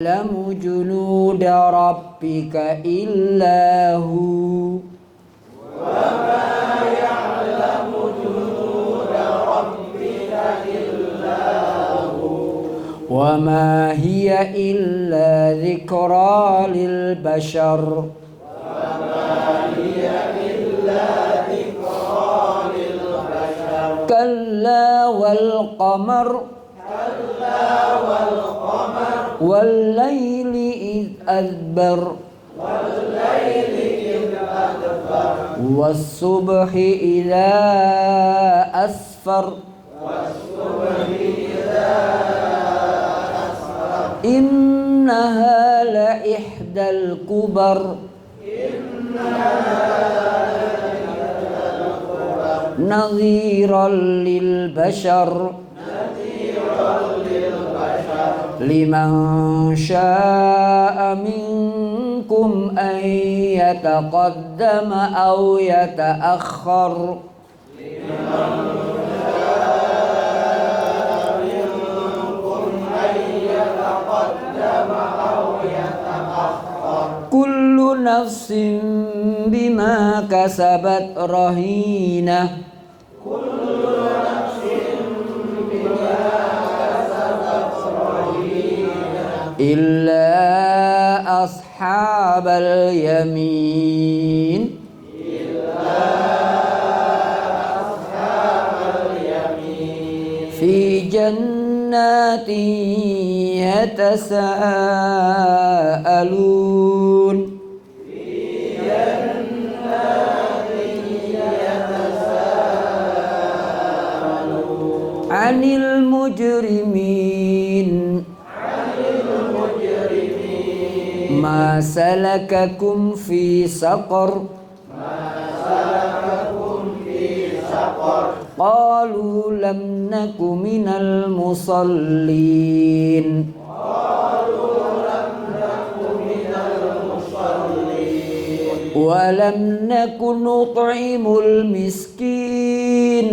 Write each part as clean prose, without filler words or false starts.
يعلم جنود ربك إلا هو وما يعلم جنود ربك إلا هو وما هي إلا ذكرى للبشر وما هي إلا ذكرى للبشر كلا والقمر والليل إذ أدبر والصبح إذا أسفر إنها لإحدى الكبر نظيرا للبشر لمن شاء منكم أن يتقدم أو يتأخر كل نفس بما كسبت رهينة إلا أصحاب اليمين في جنات يتساءلون عن المجرمين ما سلككم في سقر قالوا لم نك من المصلين ولم نك نطعم المسكين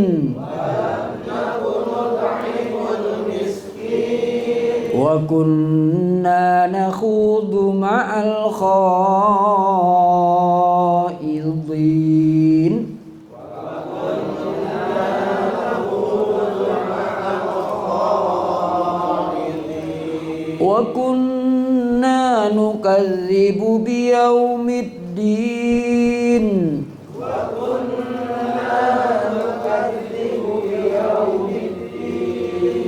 وكنا نخوض مع الخائضين وكنا نكذب بيوم الدين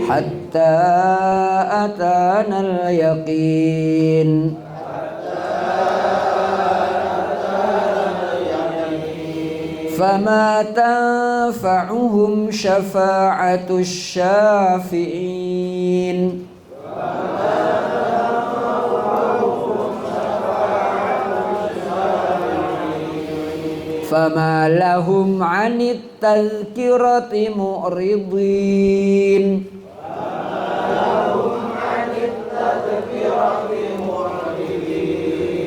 حتى أتانا اليقين فما تنفعهم شفاعة الشافعين فما لهم عن التذكرة معرضين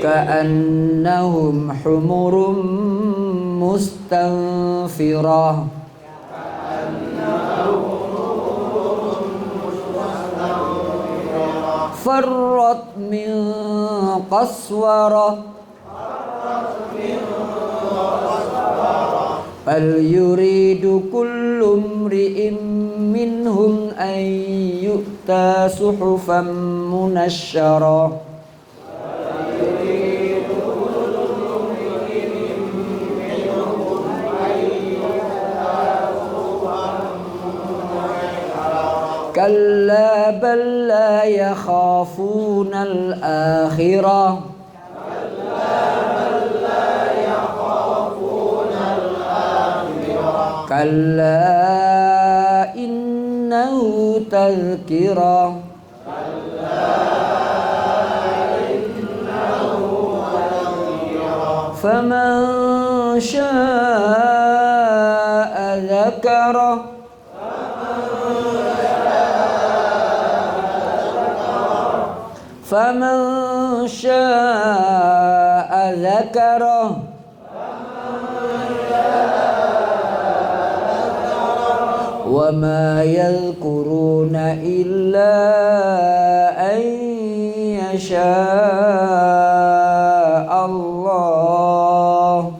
كأنهم حمر مستنفرة فرت من قسورة بل يريد كل امرئ منهم أن يؤتى صحفا منشرة كلا بل لا يخافون الآخرة كلا إنه تذكرة فمن شاء ذكره فمن شاء ذكره وما يذكرون إلا أن شاء الله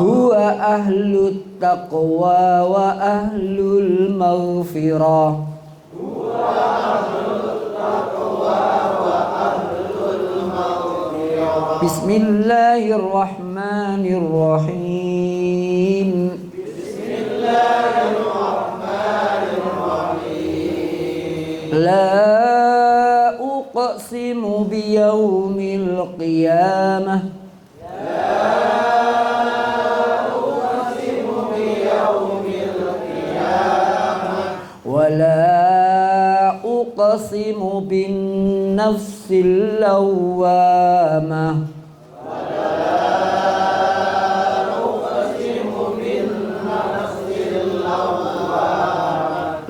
هو أهل التقوى وأهل المغفرة بسم الله الرحمن الرحيم لا أقسم بيوم القيامة ولا أقسم بالنفس اللوامة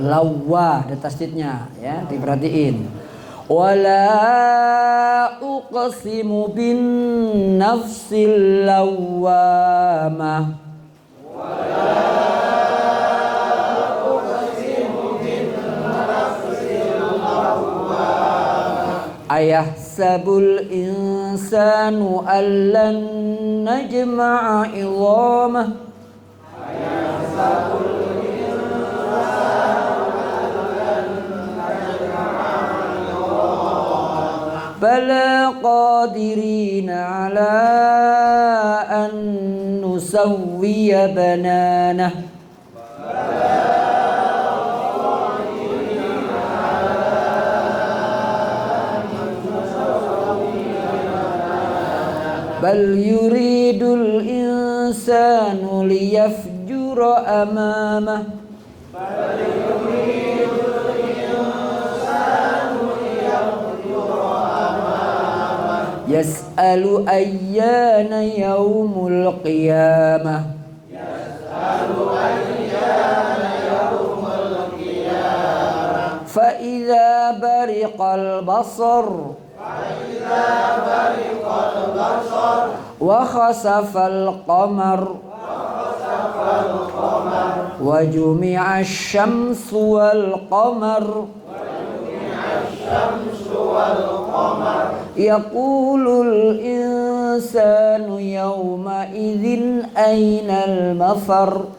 lawa ada tasdidnya ya, diperhatiin. Wala uqsimu bin nafsil lawamah ayahsabul insanu allan najma'a idhamah bala qadirina ala an nusawwiya bananah bal yuridul insanu liyafjura amamah yas'alu ayyana yaumul qiyamah fa idza bariqal basar wa khasafal qamar wa jumi'ash syamsu wal qamar yaqulul insanu yawma idzin aynal mafar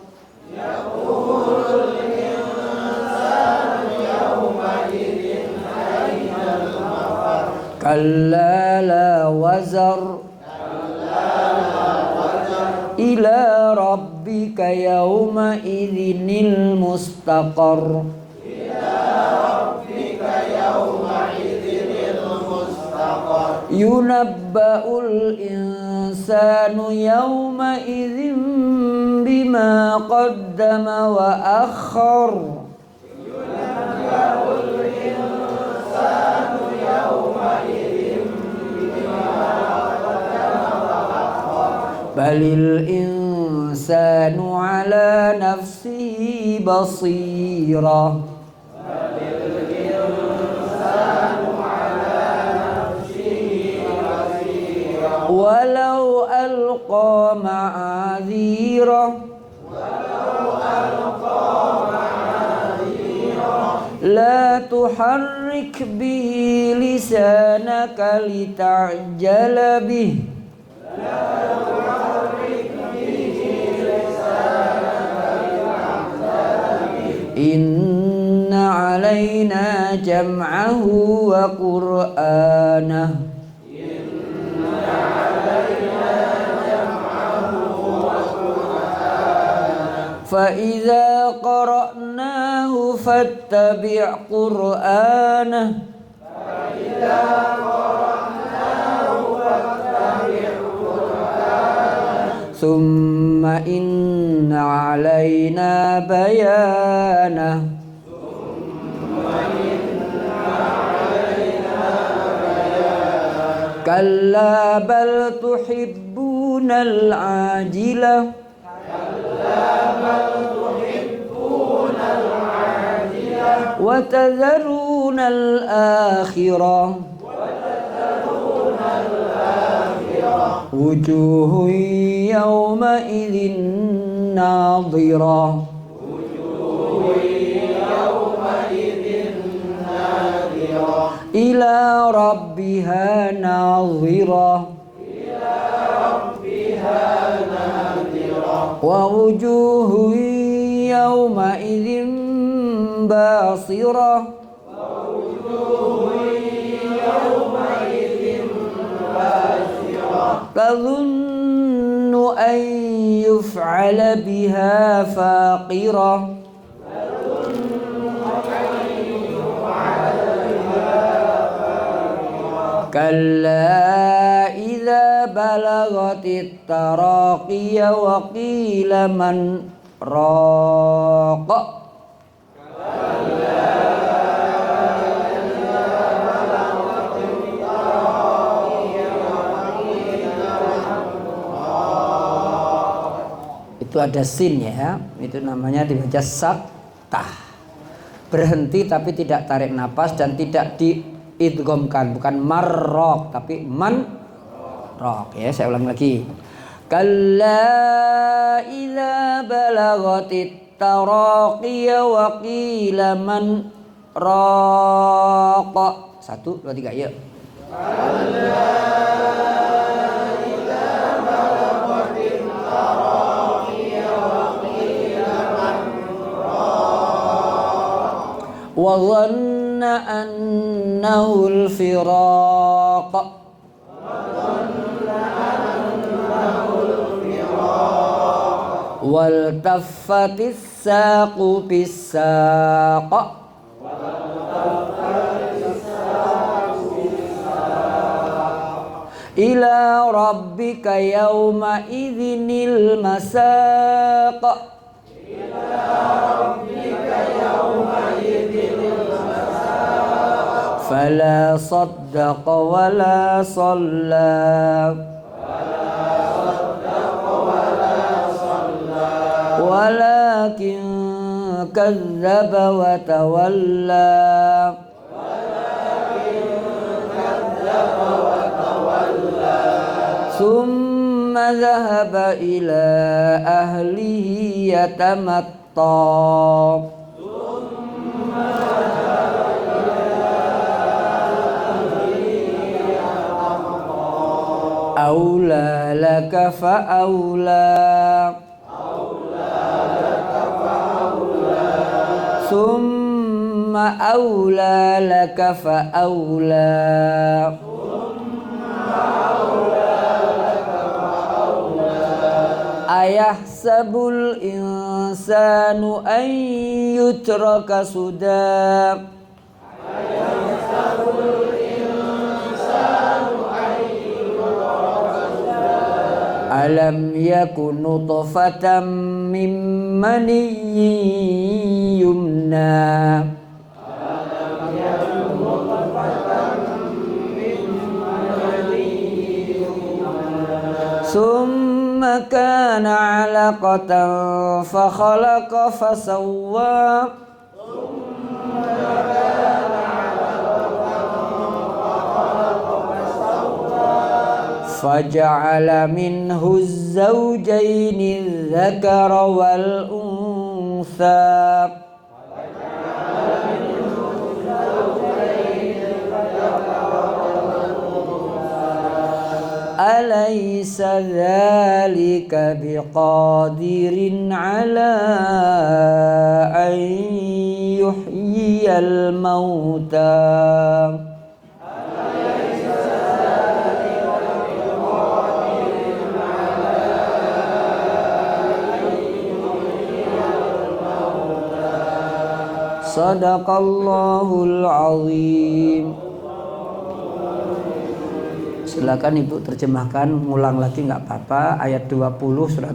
kalla la wazar ila rabbika yawma idzinil mustaqar yunabba'ul insanu yawma idzin bima qaddama wa akhar balil insanu ala nafsihi basira walau alqa ma'adhira la tuharrik bihi lisanaka lita'jala bihi inna alaina jam'ahu wa qur'anah fa idza qara'nahu fattabi' qur'anah thumma inna alaina bayanah kalla bal tuhibbunal ajilah wa tadharunal akhirah wujuhun yawma idzin nadhirah ila rabbiha nadhirah wa wujuhun yawma idzin basirah tadhunnu an yuf'ala biha faqirah kalla idza balagatit taraqiya wa qila man raqa itu ada sin ya, itu namanya dibaca saktah, berhenti tapi tidak tarik napas dan tidak diidghamkan, bukan marraq tapi manraq ya. Saya ulang lagi, kalla idza balagatit taraqiya wa qila man raqa. 1 2 3 ya. wa dhanna annahu al-firaq wal taffatis saqu bis-saq ila rabbika yawma idzinil masaq fala saddaqa wala shalla walakin kadzdzaba wa tawalla summa dhahaba ila ahlihi yatamatta aula laka fa'aula summa aula laka fa'aula ayahsabul insanu an yutraka suda alam yakun nutfatan min maniyyin yumna summa kana 'alaqatan fa khalaqa fa sawwa faja'ala minhu az-zawjayni adh-dhakara wal untha alaysa dhalika biqadirin ala an yuhyiyal mauta Sadaqallahul azim. Silakan Ibu terjemahkan, ngulang lagi nggak apa-apa, ayat 20 surat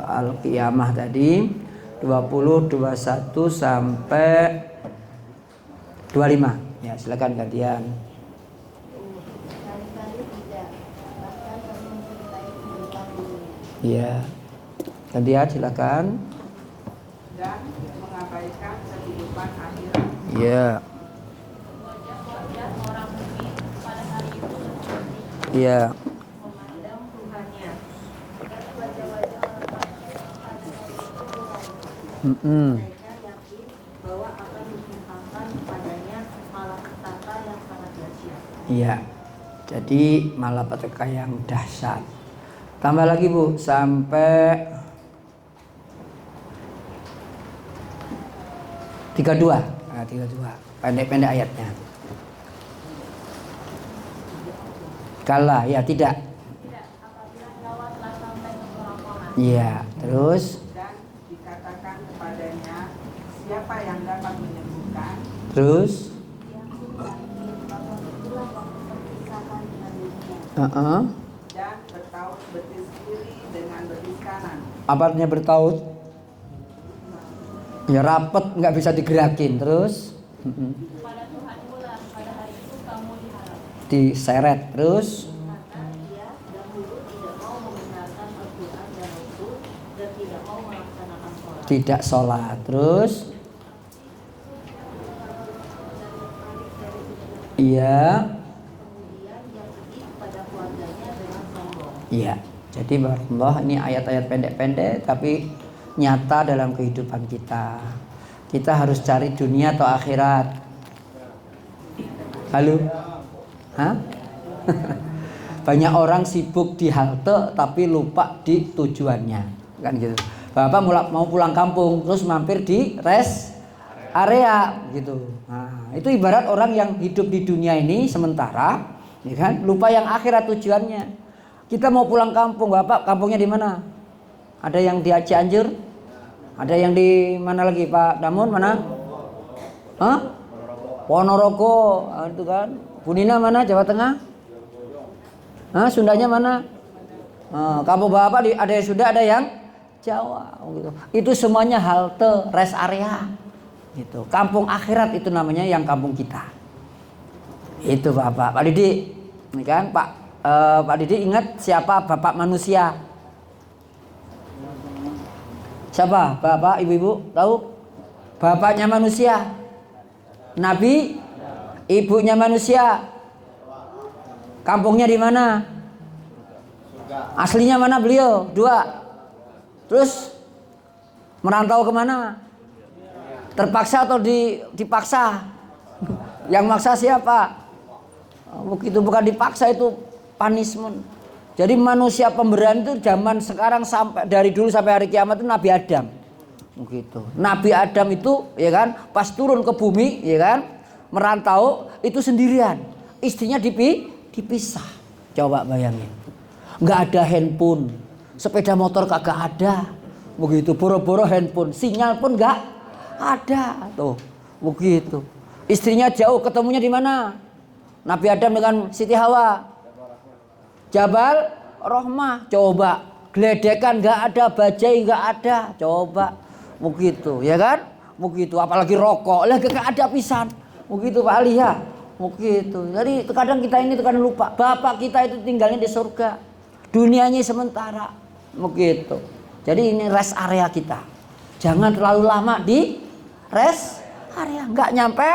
Al-Qiyamah tadi, 20, 21 sampai 25. Ya, silakan gantian. Iya. Gantian silakan. Dan mengabaikan kehidupan akhirat. Iya. Iya. Mereka yakin bahwa akan ditimpakan kepadanya malapetaka yang sangat dahsyat. Iya. Jadi malapetaka yang dahsyat. Tambah lagi Bu sampai 32. Nah, 32. Pendek-pendek ayatnya. Kala ya tidak. Tidak, apabila nyawa telah sampai ke kerongkongan. Iya, terus Dan dikatakan kepadanya, siapa yang dapat menyembuhkan? terus Yakin bahwa itulah waktu perpisahan dengan dunia. Dan bertaut betis kiri dengan betis kanan. apa artinya bertaut? Ya rapet, nggak bisa digerakin. Terus Pada Tuhanmu lah pada hari itu kamu diharap. diseret. Terus Karena dia dahulu tidak mau membenarkan Al-Quran dan Rasul dan tidak mau melaksanakan sholat. tidak sholat. Terus iya. Kemudian yang sedih pada keluarganya dengan sombong. Iya, jadi barakallah ini ayat-ayat pendek-pendek tapi nyata dalam kehidupan kita. Kita harus cari dunia atau akhirat. Halo? Hah? Banyak orang sibuk di halte tapi lupa di tujuannya. Kan gitu. Bapak mau pulang kampung terus mampir di rest area gitu. Nah, itu ibarat orang yang hidup di dunia ini sementara, ya kan? Lupa yang akhirat tujuannya. Kita mau pulang kampung, Bapak kampungnya di mana? Ada yang di Cianjur? Ada yang di mana lagi, Pak Damun? Mana? Hah? Ponorogo, itu kan. Bunina mana? Jawa Tengah? Hah? Sundanya mana? Kampung Bapak ada yang Sunda, ada yang Jawa, gitu. Itu semuanya halte rest area. Gitu. Kampung akhirat itu namanya yang kampung kita. Itu Bapak. Pak Didi, ini kan Pak Didi ingat siapa Bapak manusia? Siapa? Bapak, ibu-ibu tahu? Bapaknya manusia, Nabi, ibunya manusia. Kampungnya di mana? Aslinya mana beliau? 2. Terus merantau kemana? Terpaksa atau dipaksa? Yang maksa siapa? Begitu bukan dipaksa, itu punishment. Jadi manusia pemberian itu zaman sekarang sampai dari dulu sampai hari kiamat itu Nabi Adam. Begitu. Nabi Adam itu ya kan pas turun ke bumi ya kan merantau itu sendirian. Istrinya dipisah. Coba bayangin. Nggak ada handphone, sepeda motor kagak ada. Begitu boro-boro handphone, sinyal pun nggak ada. Tuh, begitu. Istrinya jauh, ketemunya di mana? Nabi Adam dengan Siti Hawa. Jabal Rahmah, coba geledekan nggak ada, bajai nggak ada, coba begitu, ya kan? Begitu, apalagi rokok, lagi nggak ada pisan, begitu Pak Ali ya, begitu. Jadi terkadang kita ini terkadang lupa, bapak kita itu tinggalnya di surga, dunianya sementara, begitu. Jadi ini rest area kita, jangan terlalu lama di rest area, nggak nyampe,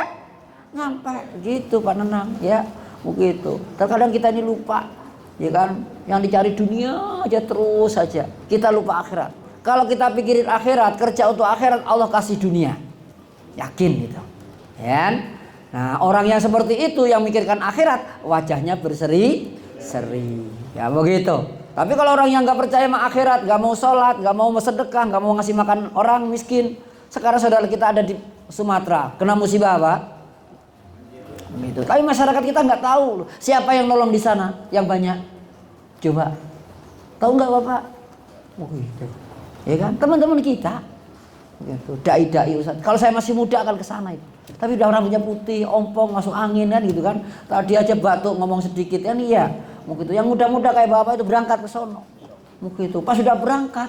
gitu Pak Nenang, ya, begitu. Terkadang kita ini lupa. Ya kan, yang dicari dunia aja terus saja. Kita lupa akhirat. Kalau kita pikirin akhirat, kerja untuk akhirat, Allah kasih dunia. Yakin gitu. Ya. Nah, orang yang seperti itu yang mikirkan akhirat, wajahnya berseri-seri. Ya begitu. Tapi kalau orang yang nggak percaya sama akhirat, nggak mau sholat, nggak mau sedekah, nggak mau ngasih makan orang miskin. Sekarang saudara kita ada di Sumatera, kena musibah apa? Gitu. Tapi masyarakat kita nggak tahu siapa yang nolong di sana yang banyak. Coba tahu nggak Bapak? Oh gitu. Ya kan teman-teman kita. Gitu. Dai-dai Ustaz. Kalau saya masih muda akan ke sana itu. Tapi udah rambutnya putih, ompong, masuk angin kan gitu kan. Tadi aja batuk ngomong sedikit kan iya. Begitu. Yang muda-muda kayak Bapak itu berangkat ke sono. Begitu. Pas sudah berangkat,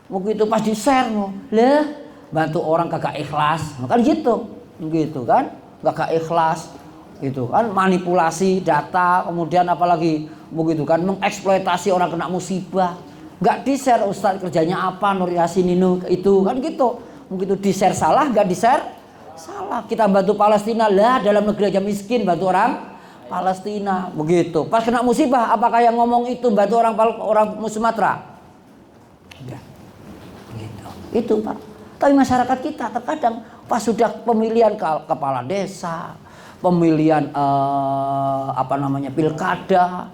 begitu pas di-share lah bantu orang kagak ikhlas. Kan gitu. Begitu kan? Kagak ikhlas. Itu kan manipulasi data, kemudian apalagi begitu kan mengeksploitasi orang kena musibah. Nggak di-share Ustaz kerjanya apa, Nur Yasin itu kan gitu. Begitu di-share salah, nggak di-share salah. Kita bantu Palestina lah, dalam negeri aja miskin bantu orang Palestina begitu. Pas kena musibah apakah yang ngomong itu bantu orang Sumatera? Enggak. Gitu. Itu Pak. Tapi masyarakat kita terkadang pas sudah pemilihan kepala desa, pemilihan pilkada,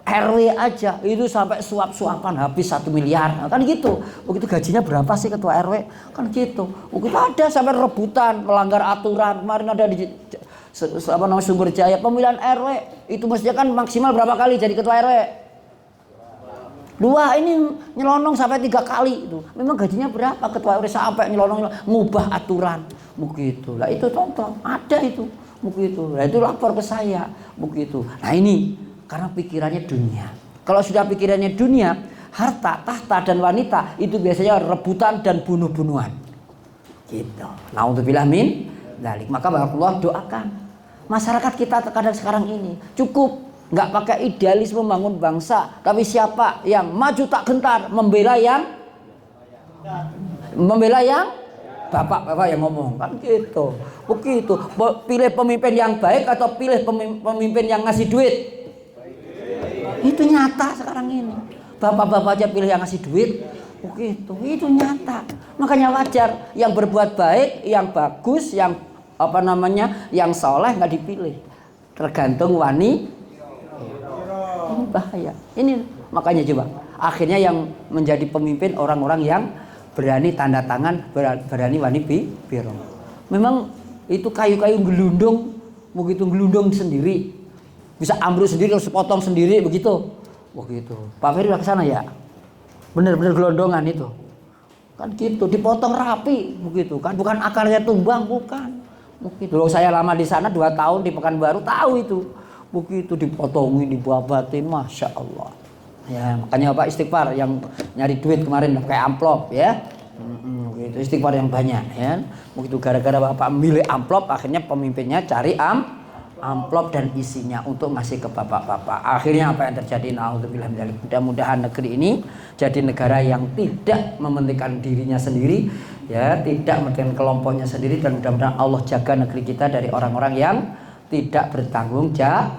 RW aja itu sampai suap-suapan habis 1 miliar kan gitu. Begitu gajinya berapa sih ketua RW kan gitu. Begitu ada sampai rebutan melanggar aturan. Kemarin ada di Sumber Jaya pemilihan RW itu mestinya kan maksimal berapa kali jadi ketua RW? 2, ini nyelonong sampai 3 kali itu. Memang gajinya berapa ketua RW sampai nyelonong ngubah aturan begitu. Lah itu contoh ada itu begitu. Lah itu lapor ke saya begitu. Nah ini karena pikirannya dunia. Kalau sudah pikirannya dunia, harta, tahta dan wanita itu biasanya rebutan dan bunuh-bunuhan. Gitu. Naudzubillah min dzalik. Maka Allah doakan masyarakat kita terkadang sekarang ini cukup nggak pakai idealisme membangun bangsa, tapi siapa yang maju tak gentar membela yang bapak-bapak yang ngomong kan gitu. Begitu. Pilih pemimpin yang baik atau pilih pemimpin yang ngasih duit? Itu nyata sekarang ini. Bapak-bapak aja pilih yang ngasih duit. Begitu. Itu nyata. Makanya wajar yang berbuat baik, yang bagus, yang yang soleh nggak dipilih. Tergantung ini bahaya. Ini makanya coba. Akhirnya yang menjadi pemimpin orang-orang yang berani tanda tangan, berani wani biro. Memang itu kayu-kayu gelundung, begitu gelundung sendiri. Bisa ambruk sendiri, terus potong sendiri begitu. Begitu. Pak Ferry udah kesana ya? Bener-bener gelondongan itu. Kan gitu, dipotong rapi begitu kan. Bukan akarnya tumbang, bukan. Begitu. Loh, saya lama di sana 2 tahun di Pekanbaru tahu itu. Begitu dipotongin, dibuabatin, Masya Allah. Ya, makanya Bapak istighfar yang nyari duit kemarin pakai amplop ya. Begitu istighfar yang banyak ya. Begitu gara-gara Bapak milih amplop akhirnya pemimpinnya cari amplop dan isinya untuk ngasih ke bapak-bapak. Akhirnya apa yang terjadi? Naudzubillah min dzalik. Mudah-mudahan negeri ini jadi negara yang tidak mementingkan dirinya sendiri, ya, tidak mementingkan kelompoknya sendiri, dan mudah-mudahan Allah jaga negeri kita dari orang-orang yang tidak bertanggung jawab.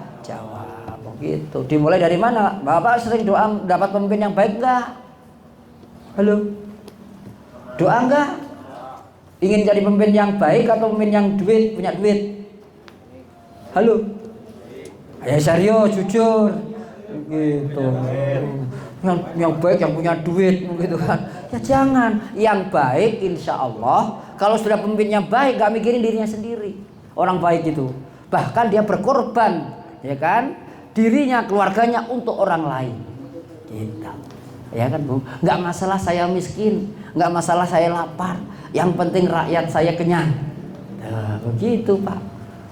Begitu. Dimulai dari mana? Bapak sering doa dapat pemimpin yang baik enggak? Halo? Doa enggak? Ingin jadi pemimpin yang baik atau pemimpin yang punya duit? Halo, ayah serius, jujur, gitu. Yang baik, yang punya duit, gitu kan? Ya jangan. Yang baik, insya Allah. Kalau sudah pemimpinnya baik, gak mikirin dirinya sendiri. Orang baik itu, bahkan dia berkorban, ya kan? Dirinya, keluarganya untuk orang lain. Gitu. Ya kan Bu? Gak masalah saya miskin, gak masalah saya lapar. Yang penting rakyat saya kenyang. Nah, begitu Pak.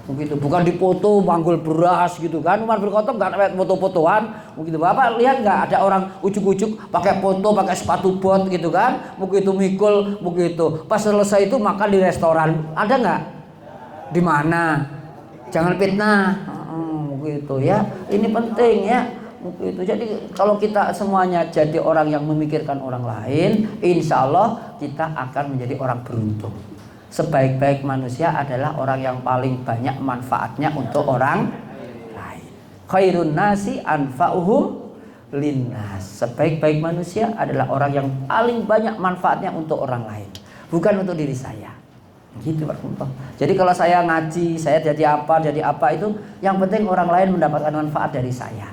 Begitu, bukan dipoto manggul beras gitu kan. Umar bin Khattab nggak pakai foto-fotoan begitu. Bapak lihat nggak ada orang ujuk-ujuk pakai foto, pakai sepatu bot gitu kan, begitu mikul begitu. Pas selesai itu makan di restoran, ada nggak? Di mana? Jangan fitnah begitu ya. Ini penting ya begitu. Jadi kalau kita semuanya jadi orang yang memikirkan orang lain, insya Allah kita akan menjadi orang beruntung. Sebaik-baik manusia adalah orang yang paling banyak manfaatnya untuk orang lain. Khairun nasi anfa'uhum linnas. Sebaik-baik manusia adalah orang yang paling banyak manfaatnya untuk orang lain, bukan untuk diri saya. Gitu Pak. Jadi kalau saya ngaji, saya jadi apa itu, yang penting orang lain mendapatkan manfaat dari saya.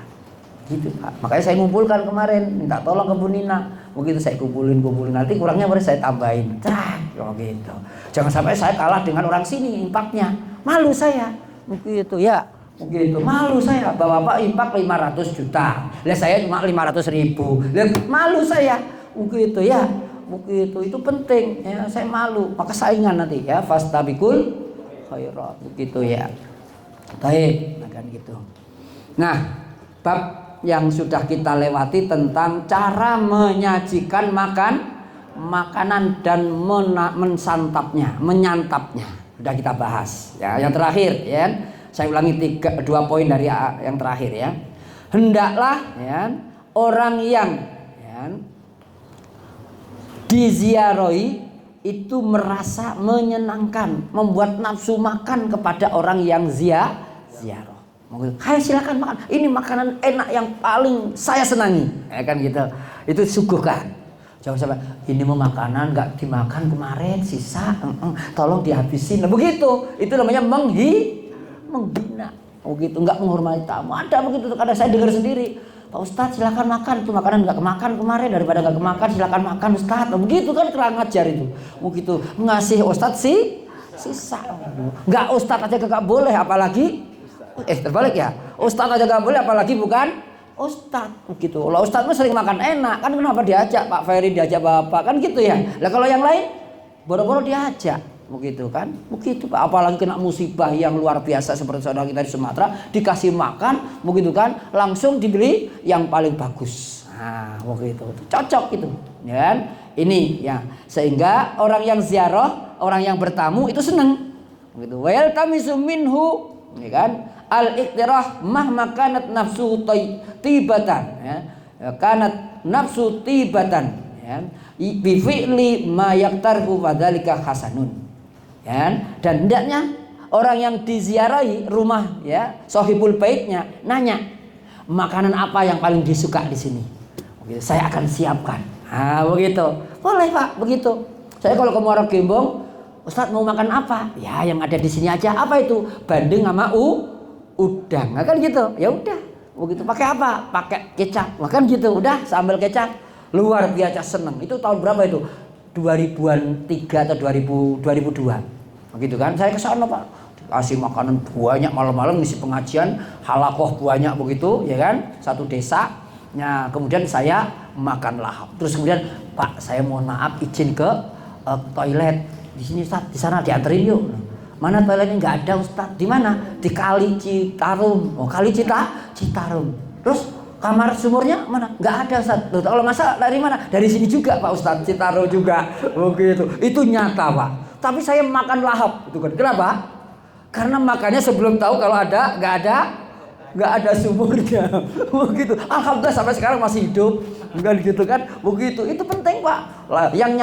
Gitu Pak. Makanya saya ngumpulkan kemarin, minta tolong ke Bu Nina. Begitu saya kumpulin, nanti kurangnya baru saya tambahin. Gitu. Jangan sampai saya kalah dengan orang sini impaknya. Malu saya. Begitu ya. Begitu. Malu saya. Bapak impak 500 juta. Lah saya cuma 500.000. Lah malu saya. Begitu ya. Begitu. Itu penting ya, saya malu. Maka saingan nanti ya. Fastabiqul khairat. Begitu ya. Baik, kan gitu. Nah, bab yang sudah kita lewati tentang cara menyajikan makanan dan menyantapnya, sudah kita bahas ya. Yang terakhir ya, saya ulangi 2 poin dari yang terakhir ya. Hendaklah ya orang yang ya, diziarahi itu merasa menyenangkan, membuat nafsu makan kepada orang yang ziarah. Hai silakan makan. Ini makanan enak yang paling saya senangi. Ya kan gitu. Itu suguhkan. Jangan sampai ini mau makanan nggak dimakan kemarin sisa, tolong dihabisin. Nah, begitu, itu namanya menghina. Begitu, nggak menghormati tamu. Ada begitu, kadang saya dengar sendiri. Pak Ustadz silakan makan, itu makanan nggak kemakan kemarin, daripada nggak kemakan silakan makan Ustadz. Nah, begitu kan kurang ajar itu. Begitu ngasih Ustadz sisa. Nggak Ustadz aja nggak boleh, apalagi terbalik ya. Ustadz aja nggak boleh, apalagi bukan Ustadz. Begitu. Kalau Ustadz mah sering makan enak, kan kenapa diajak Pak Ferry, diajak Bapak, kan gitu ya. Lah kalau yang lain boro-boro diajak. Begitu kan, begitu Pak. Apalagi kena musibah yang luar biasa seperti saudara kita di Sumatera, dikasih makan, begitu kan, langsung dibeli yang paling bagus. Nah, begitu, cocok itu, ya kan? Ini ya, sehingga orang yang ziarah, orang yang bertamu itu senang. Begitu. Wa yaltamisu minhu, ya kan? Al-iktirah mahma kanat nafsu tibatan, ya. Kanat nafsu tibatan, ya. Bi fi'li ma yaktarhu fadzalika hasanun. Ya, dan hendaknya orang yang diziarahi rumah ya sohibul baitnya nanya makanan apa yang paling disuka di sini. Begitu, saya akan siapkan. Nah, begitu. Boleh Pak, begitu. Saya kalau ke Muara Gembong, Ustadz mau makan apa? Ya yang ada di sini aja. Apa itu? Bandeng sama udang. Nah, kan gitu. Ya udah. Begitu. Pakai apa? Pakai kecap. Nah, kan gitu. Udah sambal kecap. Luar biasa seneng. Itu tahun berapa itu? 2003 atau 2002. Begitu kan, saya ke sana Pak, kasih makanan banyak, malam-malam ngisi pengajian halakoh banyak begitu, ya kan, satu desa. Nah, kemudian saya makan lahap. Terus kemudian Pak, saya mohon maaf izin ke toilet di sini Ustaz, di sana dianterin yuk. Mana toiletnya? Nggak ada Ustaz. Di mana? Di Kali Citarum. Oh, Kali Citarum. Terus kamar sumurnya mana? Nggak ada Ustaz. Loh, kalau masa dari mana? Dari sini juga Pak Ustaz, Citarum juga. Begitu. Itu nyata Pak. Tapi saya makan lahap, itu kan. Kenapa? Karena makannya sebelum tahu kalau nggak ada sumurnya. Begitu. Alhamdulillah sampai sekarang masih hidup. Bukan gitu kan? Begitu. Itu penting Pak. Yang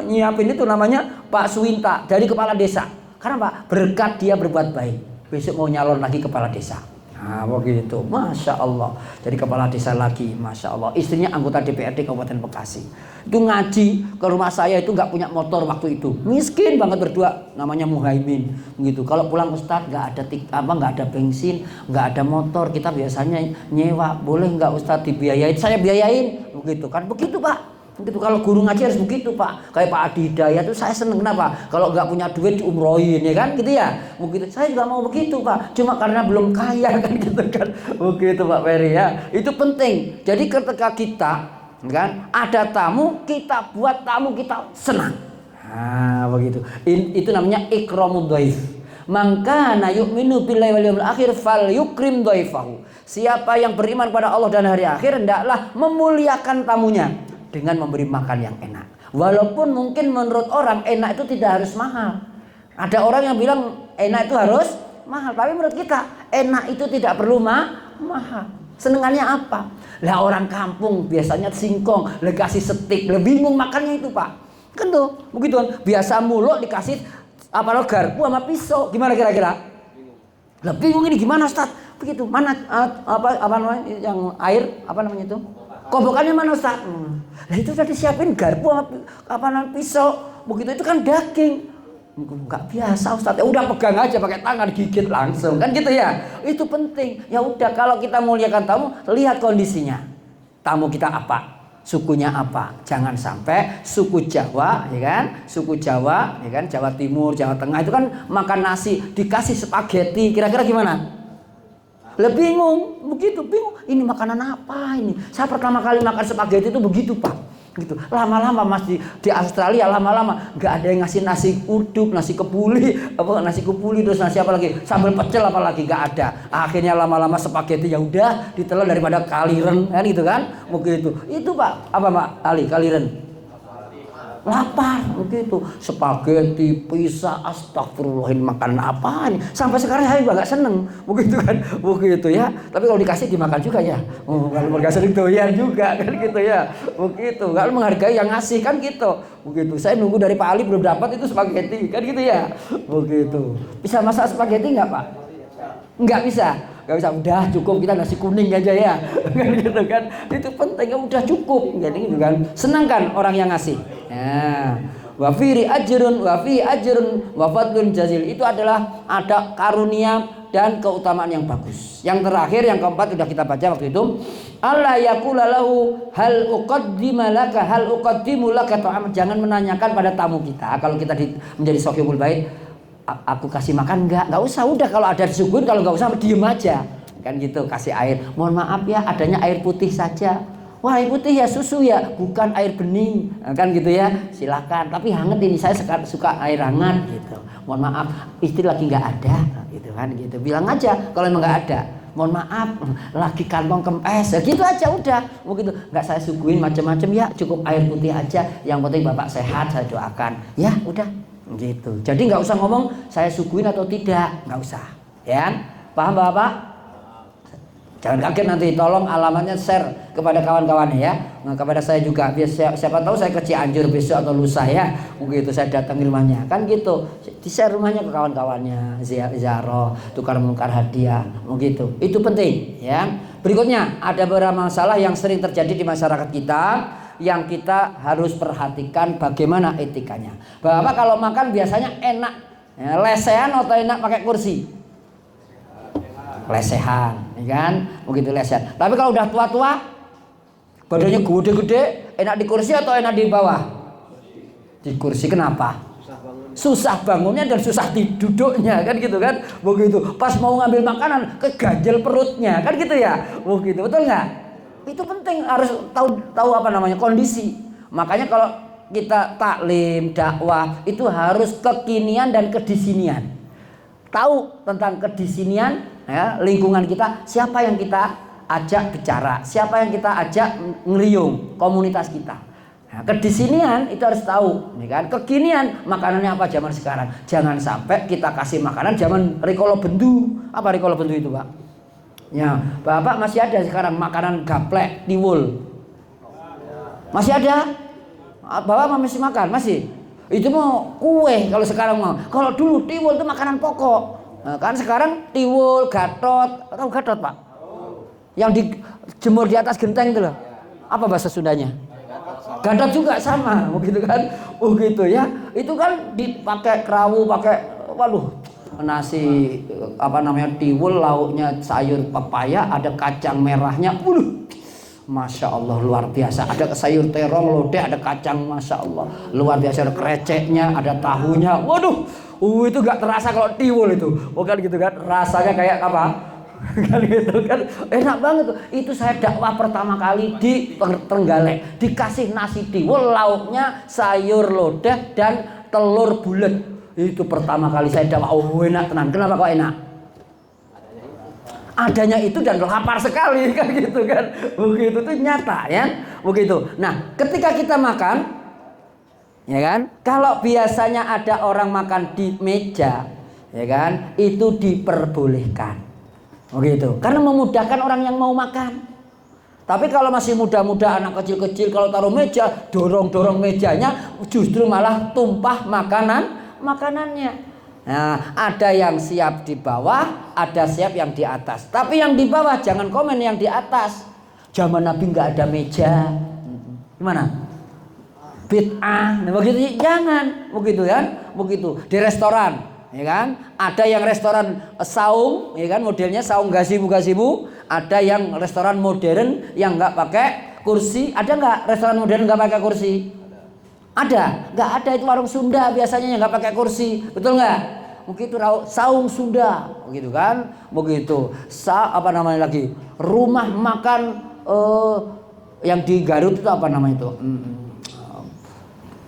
nyiapin itu namanya Pak Suwinta dari kepala desa. Karena Pak berkat dia berbuat baik. Besok mau nyalon lagi kepala desa. Nah, begitu. Masya Allah. Jadi kepala desa lagi, Masya Allah. Istrinya anggota DPRD Kabupaten Bekasi. Itu ngaji ke rumah saya itu nggak punya motor waktu itu. Miskin banget berdua. Namanya Muhaimin. Begitu. Kalau pulang Ustadz nggak ada bensin, nggak ada motor. Kita biasanya nyewa. Boleh nggak Ustadz dibiayain? Saya biayain. Begitu kan? Begitu Pak. Begitu, kalau guru ngaji harus begitu Pak. Kayak Pak Adi Hidayat itu saya seneng. Kenapa? Kalau nggak punya duit diumrohin, ya kan, gitu ya. Begitu. Saya juga mau begitu Pak. Cuma karena belum kaya kan, gitu kan. Begitu Pak Ferry ya. Itu penting. Jadi ketika kita kan ada tamu, kita buat tamu kita senang. Nah, begitu. Itu namanya ikramud dhaif. Maka na yu'minu billahi wal yawmil akhir falyukrim dhaifahu. Siapa yang beriman pada Allah dan hari akhir hendaklah memuliakan tamunya dengan memberi makan yang enak. Walaupun mungkin menurut orang enak itu tidak harus mahal. Ada orang yang bilang enak itu harus mahal. Tapi menurut kita enak itu tidak perlu mahal. Senengannya apa? Lah orang kampung biasanya singkong, lah kasih steak, lah bingung makannya itu Pak. Kan tuh, begitu kan. Biasa muluk dikasih garpu sama pisau. Gimana kira-kira? Lah bingung ini gimana Ustaz? Begitu. Mana apa namanya yang air apa namanya itu? Kobokannya mana Ustaz? Nah itu sudah disiapin garpu apa pisau. Begitu itu kan daging. Enggak biasa Ustaz. Ya udah pegang aja pakai tangan gigit langsung. Kan gitu ya. Itu penting. Ya udah kalau kita muliakan tamu, lihat kondisinya. Tamu kita apa? Sukunya apa? Jangan sampai suku Jawa, ya kan? Suku Jawa, ya kan? Jawa Timur, Jawa Tengah itu kan makan nasi dikasih spaghetti. Kira-kira gimana? Lah bingung, begitu bingung. Ini makanan apa ini? Saya pertama kali makan spaghetti itu begitu Pak, gitu. Lama-lama Mas di Australia lama-lama nggak ada yang ngasih nasi uduk, nasi kepuli, nasi kepuli terus nasi apa lagi, sambal pecel apa lagi nggak ada. Akhirnya lama-lama spaghetti ya udah ditelan daripada kaliren kan gitu kan, begitu. Itu Pak apa Pak Ali kaliren? Lapar begitu, spaghetti, pizza, astagfirullahin makan apa ini? Sampai sekarang saya juga nggak seneng, begitu kan, begitu ya. Tapi kalau dikasih dimakan juga ya. Oh, kalau mereka sering doyan juga kan gitu ya, begitu. Kalau menghargai yang ngasih kan gitu, begitu. Saya nunggu dari Pak Ali belum dapat itu spaghetti kan gitu ya, begitu. Bisa masak spaghetti nggak Pak? Nggak bisa. Nggak bisa udah cukup kita nasi kuning aja ya. Kan gitu kan. Itu penting udah cukup. Jadi gitu kan. Senangkan orang yang ngasih. Ya. Wa fi ajrun wa fadlun jazil. Itu adalah ada karunia dan keutamaan yang bagus. Yang terakhir yang keempat sudah kita baca waktu itu. Allah yaqula lahu hal uqaddimu laka ta'am. Jangan menanyakan pada tamu kita kalau kita menjadi sahibul bait, aku kasih makan enggak usah, udah kalau ada disuguhin, kalau enggak usah diem aja. Kan gitu, kasih air. Mohon maaf ya, adanya air putih saja. Wah, air putih ya, susu ya, bukan air bening. Kan gitu ya. Silakan, tapi hangat ini, saya suka air hangat gitu. Mohon maaf, istri lagi enggak ada gitu kan gitu. Bilang aja kalau emang enggak ada. Mohon maaf, lagi kantong kempes, ya gitu aja udah. Begitu, nggak saya suguhin macam-macam ya, cukup air putih aja. Yang penting bapak sehat, saya doakan. Ya udah, gitu. Jadi nggak usah ngomong saya suguhin atau tidak, nggak usah. Ya, paham bapak? Jangan kaget nanti, tolong alamatnya share kepada kawan-kawannya ya. Nah, kepada saya juga, biar siapa tahu saya ke Cianjur besok atau lusa ya. Mungkin itu saya datang rumahnya, kan gitu. Di-share rumahnya ke kawan-kawannya, ziarah, tukar menukar hadiah, begitu. Itu penting ya. Berikutnya ada beberapa masalah yang sering terjadi di masyarakat kita yang kita harus perhatikan bagaimana etikanya. Bapak kalau makan biasanya enak ya, lesehan atau enak pakai kursi? Lesehan, ya kan? Begitu lesehan. Tapi kalau udah tua-tua, badannya gede-gede, enak di kursi atau enak di bawah? Di kursi. Kenapa? Susah bangunnya dan susah duduknya, kan gitu kan? Begitu. Pas mau ngambil makanan, keganjel perutnya, kan gitu ya? Begitu, betul nggak? Itu penting, harus tahu apa namanya kondisi. Makanya kalau kita taklim, dakwah, itu harus kekinian dan kedisinian. Tahu tentang kedisinian ya, lingkungan kita, siapa yang kita ajak bicara, siapa yang kita ajak ngeliung komunitas kita. Nah, kedisinian itu harus tahu, ya kan? Kekinian makanannya apa zaman sekarang. Jangan sampai kita kasih makanan zaman rikolo bendu. Apa rikolo bendu itu, Pak? Ya, Bapak masih ada sekarang makanan gaplek, tiwul. Masih ada? Bapak masih makan, masih? Itu mau kue kalau sekarang mau. Kalau dulu tiwul itu makanan pokok. Nah, kan sekarang tiwul, gatot, tahu gatot Pak? Yang dijemur di atas genteng itu loh. Apa bahasa Sundanya? Gatot juga sama, begitu kan? Begitu ya. Itu kan dipakai kerawu, pakai waduh nasi apa namanya tiwul, lauknya sayur pepaya, ada kacang merahnya. Masya Allah luar biasa. Ada sayur terong, lodeh, ada kacang, Masya Allah luar biasa. Ada kreceknya, ada tahunya. Waduh, itu gak terasa kalau tiwul itu. Bukan gitu kan? Rasanya kayak apa? Kan gitu kan? Enak banget tuh. Itu saya dakwah pertama kali di Trenggalek. Dikasih nasi tiwul, lauknya sayur lodeh dan telur bulat. Itu pertama kali saya dakwah. Oh enak tenan. Kenapa kok enak? Adanya itu dan lapar sekali kan gitu kan. Begitu tuh nyata ya. Begitu. Nah, ketika kita makan ya kan, kalau biasanya ada orang makan di meja ya kan, itu diperbolehkan. Begitu. Karena memudahkan orang yang mau makan. Tapi kalau masih muda-muda, anak kecil-kecil, kalau taruh meja, dorong-dorong mejanya, justru malah tumpah makanannya. Nah, ada yang siap di bawah, ada siap yang di atas. Tapi yang di bawah jangan komen yang di atas. Zaman Nabi nggak ada meja. Gimana? Bid'ah. Nah, begitu jangan, begitu kan? Begitu di restoran, ya kan? Ada yang restoran saung, ya kan? Modelnya saung gazebo. Ada yang restoran modern yang nggak pakai kursi. Ada nggak restoran modern nggak pakai kursi? Ada, nggak ada, itu warung Sunda biasanya yang nggak pakai kursi, betul nggak? Begitu saung Sunda, begitu kan? Begitu, apa namanya lagi? Rumah makan yang di Garut itu apa namanya itu?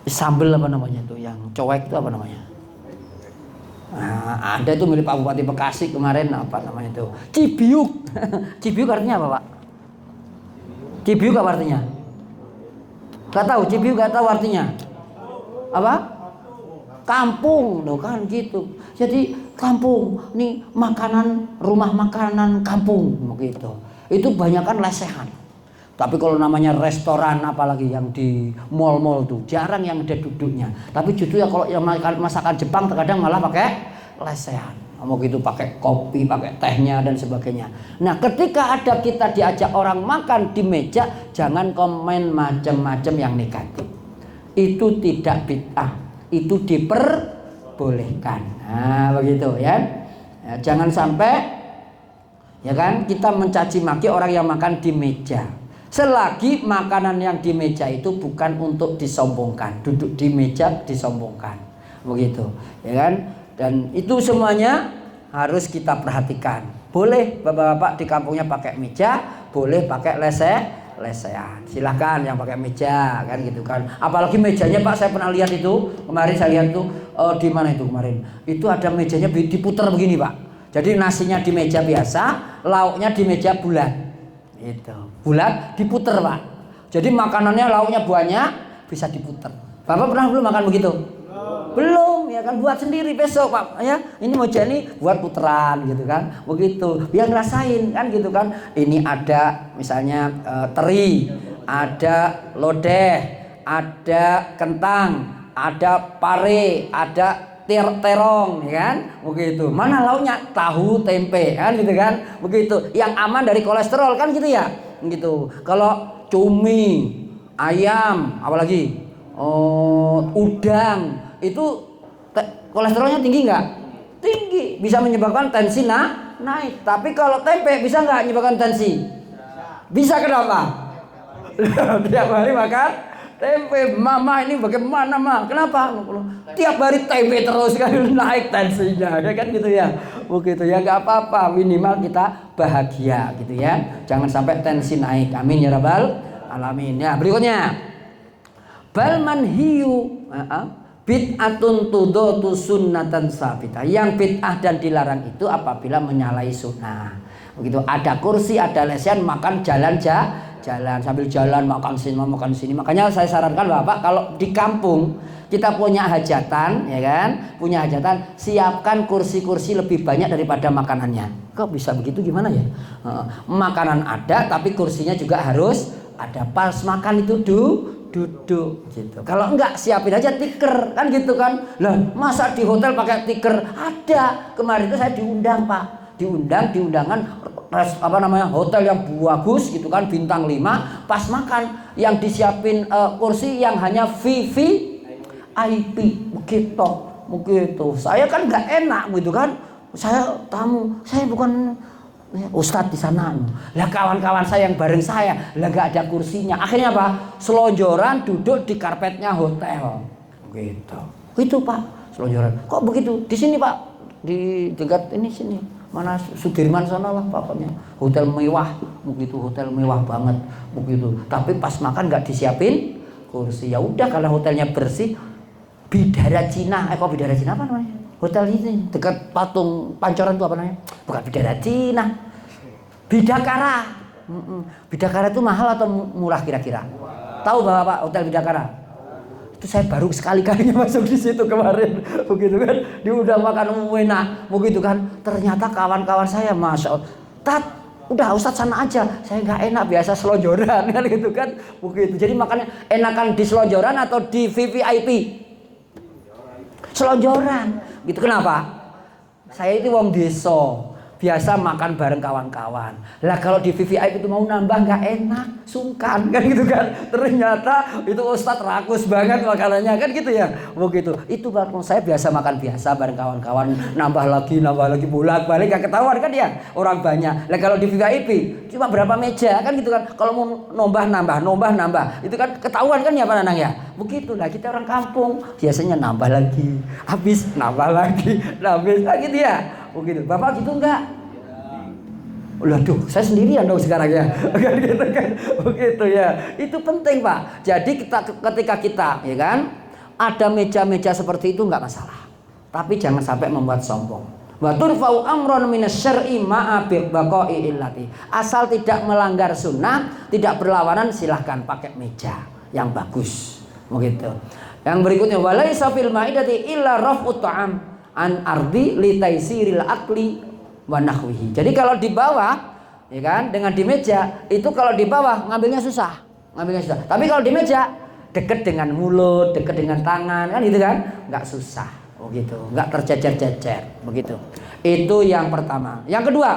Sambel apa namanya itu? Yang cowek itu apa namanya? Nah, ada itu milik Pak Bupati Bekasi kemarin, apa namanya itu? Cibiuk. Cibiuk artinya apa Pak? Cibiuk apa artinya? Gak tahu, Cibiuk gak tahu artinya. Apa? Kampung, loh kan gitu. Jadi kampung, nih makanan, rumah makanan kampung, begitu. Itu banyakan lesehan. Tapi kalau namanya restoran, apalagi yang di mall-mall tuh, jarang yang ada duduknya. Tapi justru ya kalau yang masakan Jepang terkadang malah pakai lesehan. Mau gitu pakai kopi, pakai tehnya dan sebagainya. Nah, ketika ada kita diajak orang makan di meja, jangan komen macam-macam yang negatif. Itu tidak bid'ah, itu diperbolehkan. Nah, begitu ya. Jangan sampai ya kan kita mencaci maki orang yang makan di meja. Selagi makanan yang di meja itu bukan untuk disombongkan, duduk di meja disombongkan. Begitu, ya kan? Dan itu semuanya harus kita perhatikan. Boleh bapak-bapak di kampungnya pakai meja, boleh pakai lesehan. Silahkan yang pakai meja kan gitu kan. Apalagi mejanya Pak, saya pernah lihat itu kemarin, saya lihat itu di mana itu kemarin. Itu ada mejanya diputer begini Pak. Jadi nasinya di meja biasa, lauknya di meja bulat. Itu bulat diputer Pak. Jadi makanannya lauknya banyak, bisa diputer. Bapak pernah belum makan begitu? Belum ya kan, buat sendiri besok Pak ya. Ini mau jadi buat puteran gitu kan. Begitu. Biar ngerasain kan gitu kan. Ini ada misalnya teri, ada lodeh, ada kentang, ada pare, ada terong ya kan. Begitu. Mana lauknya? Tahu, tempe kan gitu kan. Begitu. Yang aman dari kolesterol kan gitu ya. Gitu. Kalau cumi, ayam, apalagi udang itu kolesterolnya tinggi nggak? Tinggi, bisa menyebabkan tensi naik. Tapi kalau tempe bisa nggak menyebabkan tensi? Bisa. Kenapa? Tiap hari makan tempe. Mama ini bagaimana Ma? Kenapa? Tiap hari tempe terus kan, naik tensinya ya kan gitu ya. Begitu ya, nggak apa-apa, minimal kita bahagia gitu ya. Jangan sampai tensi naik. Amin ya rabbal alamin. Ya, berikutnya bal manhiyu bid'atun tudatu sunnatan sabitah. Yang bid'ah dan dilarang itu apabila menyalahi sunnah. Begitu, ada kursi, ada lesehan, makan jalan sambil jalan makan sini. Makanya saya sarankan Bapak, kalau di kampung kita punya hajatan, ya kan? Punya hajatan, siapkan kursi-kursi lebih banyak daripada makanannya. Kok bisa begitu, gimana ya? Makanan ada tapi kursinya juga harus ada. Pas makan itu duduk gitu. Kalau enggak, siapin aja tikar kan gitu kan. Lah, masa di hotel pakai tikar? Ada. Kemarin itu saya diundang Pak. Di undangan hotel yang bagus gitu kan, bintang 5. Pas makan yang disiapin kursi yang hanya VIP begitu. Saya kan enggak enak gitu kan. Saya tamu, saya bukan Ustadz di sana. Lah kawan-kawan saya yang bareng saya, lah gak ada kursinya. Akhirnya apa? Selonjoran duduk di karpetnya hotel. Gitu. Itu Pak, selonjoran. Kok begitu? Di sini Pak, di dekat ini sini. Mana Sudirman sana lah pokoknya. Hotel mewah, begitu, hotel mewah banget begitu. Tapi pas makan gak disiapin kursi. Ya udah, kalau hotelnya bersih, Bidara Cina. Kok Bidara Cina apa namanya? Hotel ini dekat patung Pancoran itu apa namanya? Bukan Bidara Cina, Bidakara. Bidakara itu mahal atau murah kira-kira? Tahu Bapak Hotel Bidakara? Itu saya baru sekali-kalinya masuk di situ kemarin, begitu kan? Diundang makan enak, begitu kan? Ternyata kawan-kawan saya, masya Allah, udah Ustadz sana aja, saya nggak enak, biasa selonjoran kan gitu kan? Begitu. Jadi makanya enakan di selonjoran atau di VVIP? Selonjoran. Gitu. Kenapa? Saya itu wong desa, biasa makan bareng kawan-kawan. Lah kalau di VVIP itu mau nambah nggak enak, sungkan kan gitu kan. Ternyata itu Ustadz rakus banget makanannya kan gitu ya. Begitu. Itu baru saya biasa makan biasa bareng kawan-kawan, nambah lagi bolak-balik nggak ketahuan kan ya, orang banyak. Lah kalau di VVIP cuma berapa meja kan gitu kan. Kalau mau nambah, itu kan ketahuan kan ya Pak Nanang ya. Begitulah kita orang kampung, biasanya nambah lagi, habis nambah lagi, habis gitu ya. Begitu. Bapak gitu enggak? Waduh, saya sendirian dong sekarang ya. Gitu kan. Begitu ya. Itu penting, Pak. Jadi ketika kita ya kan ada meja-meja seperti itu enggak masalah. Tapi jangan sampai membuat sombong. Wa turfa'u amrun minasyar'i ma'a baqa'i illati. Asal tidak melanggar sunnah, tidak berlawanan, silahkan pakai meja yang bagus. Begitu. Yang berikutnya walaisa fil ma'idati illa raf'ut ta'am an ardi li taisiril akli wa nahwihi. Jadi kalau di bawah ya kan dengan di meja itu, kalau di bawah ngambilnya susah. Tapi kalau di meja dekat dengan mulut, dekat dengan tangan kan gitu kan, enggak susah. begitu, nggak tercecer-cecer begitu. Itu yang pertama. Yang kedua,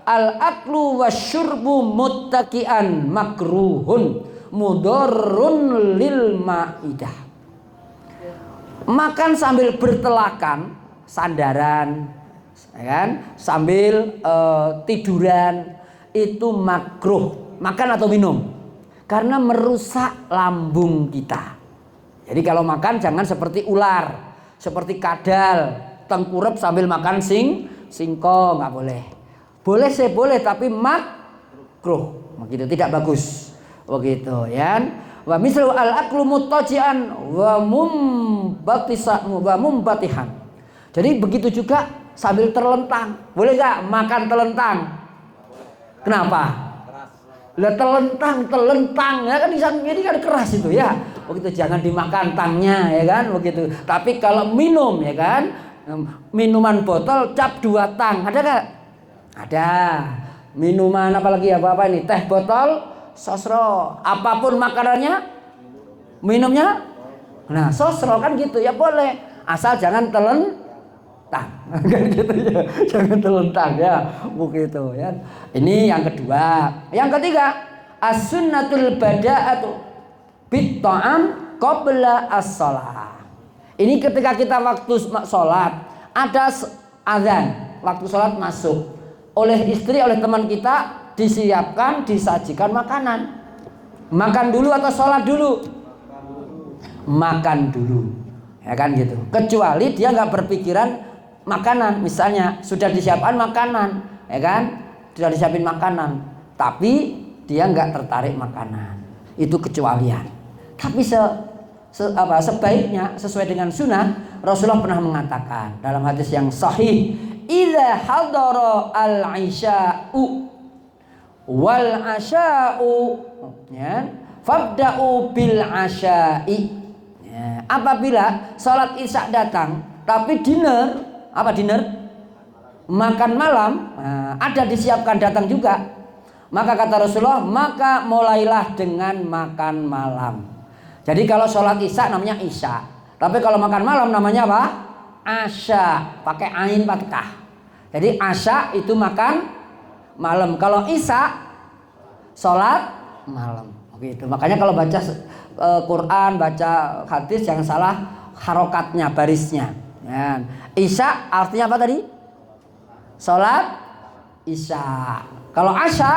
al-aklu wasyurbu muttaqian makruhun mudorrun lil maidah. Makan sambil bertelakan, sandaran, ya kan? Sambil tiduran itu makruh, makan atau minum, karena merusak lambung kita. Jadi kalau makan jangan seperti ular, seperti kadal, tengkurap sambil makan singkong, nggak boleh. Boleh sih boleh, tapi makruh, begitu, tidak bagus, begitu ya. Wa mislu al-aklu muttaji'an wa mumbatihan. Jadi begitu juga sambil terlentang. Boleh nggak makan telentang? Kenapa? Lah telentang ya kan, ini kan keras itu ya. Begitu, jangan dimakan tangnya ya kan, begitu. Tapi kalau minum ya kan, minuman botol cap 2 tang, ada nggak? Ada. Minuman apalagi apa ini? Teh botol, sosro, apapun makanannya, minumnya, nah sosro kan gitu ya, boleh, asal jangan telentang, kan gitu ya, jangan telentang ya, begitu ya. Ini yang kedua. Yang ketiga, as-sunnatul bada'atu bit ta'am qabla as-shalah. Ini ketika kita waktu sholat, ada azan, waktu sholat masuk, oleh istri, oleh teman kita disiapkan, disajikan makanan. Makan dulu atau sholat dulu? Makan dulu, ya kan gitu. Kecuali dia nggak berpikiran makanan, misalnya sudah disiapkan makanan, ya kan, sudah disiapin makanan, tapi dia nggak tertarik makanan, itu kecualian. Tapi sebaiknya sesuai dengan sunnah, Rasulullah pernah mengatakan dalam hadis yang sahih, idza hadara al-isha'u wal asya'u ya, fabda'u bil asya'i ya. Apabila salat isya datang tapi dinner, apa dinner? Makan malam, ada disiapkan datang juga, maka kata Rasulullah, maka mulailah dengan makan malam. Jadi kalau salat isya namanya isya, tapi kalau makan malam namanya apa? Asya, pakai ain fathah. Jadi asya itu makan malam, kalau isya sholat malam, begitu. Makanya kalau baca Quran, baca hadis jangan salah harokatnya, barisnya ya. Isya artinya apa tadi? Sholat isya. Kalau asya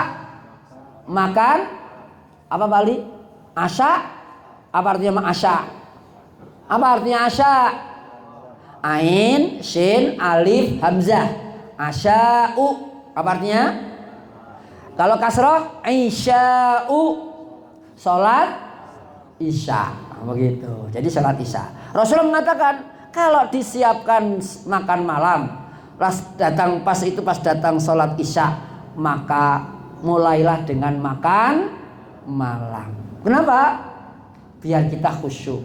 makan apa balik? Asya apa artinya asya? Apa artinya asya? Ain, shin, alif, hamzah. Asya'u apa artinya? Kalau kasroh, isya'u, sholat isya, begitu. Jadi sholat isya. Rasulullah mengatakan kalau disiapkan makan malam, pas datang sholat isya, maka mulailah dengan makan malam. Kenapa? Biar kita khusyuk.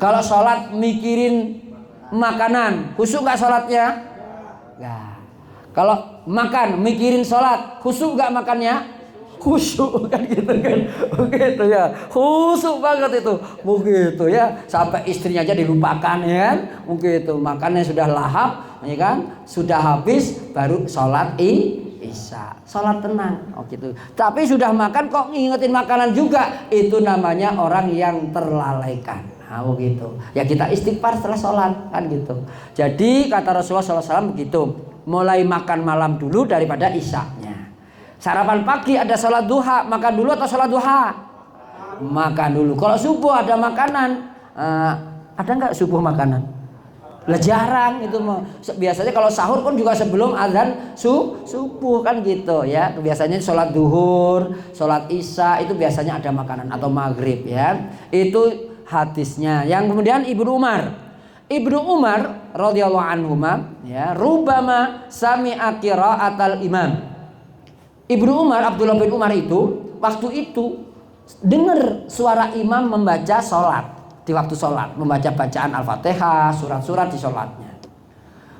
Kalau sholat mikirin makanan, khusyuk nggak sholatnya? Nggak. Kalau makan mikirin sholat, khusyuk gak makannya? Khusyuk kan gitu kan, begitu ya, khusyuk banget itu, begitu ya, sampai istrinya aja dilupakan ya kan, begitu, makannya sudah lahap ya kan, sudah habis baru sholat isya, sholat tenang, oh gitu. Tapi sudah makan kok ngingetin makanan juga, itu namanya orang yang terlalaikan. Nah, begitu. Ya kita istighfar setelah sholat kan gitu. Jadi kata Rasulullah SAW begitu, mulai makan malam dulu daripada isyaknya. Sarapan pagi ada sholat duha, makan dulu atau sholat duha? Makan dulu. Kalau subuh ada makanan, ada nggak subuh makanan? Lah jarang itu. Biasanya kalau sahur pun juga sebelum azan subuh kan gitu ya. Biasanya sholat duhur, sholat isya itu biasanya ada makanan, atau maghrib ya. Itu hadisnya. Yang kemudian Ibnu Umar radhiyallahu anhu ya, rubama sami'a qira'atal imam. Ibnu Umar, Abdullah bin Umar itu waktu itu dengar suara imam membaca sholat, di waktu sholat membaca bacaan Al-Fatihah, surat-surat di sholatnya.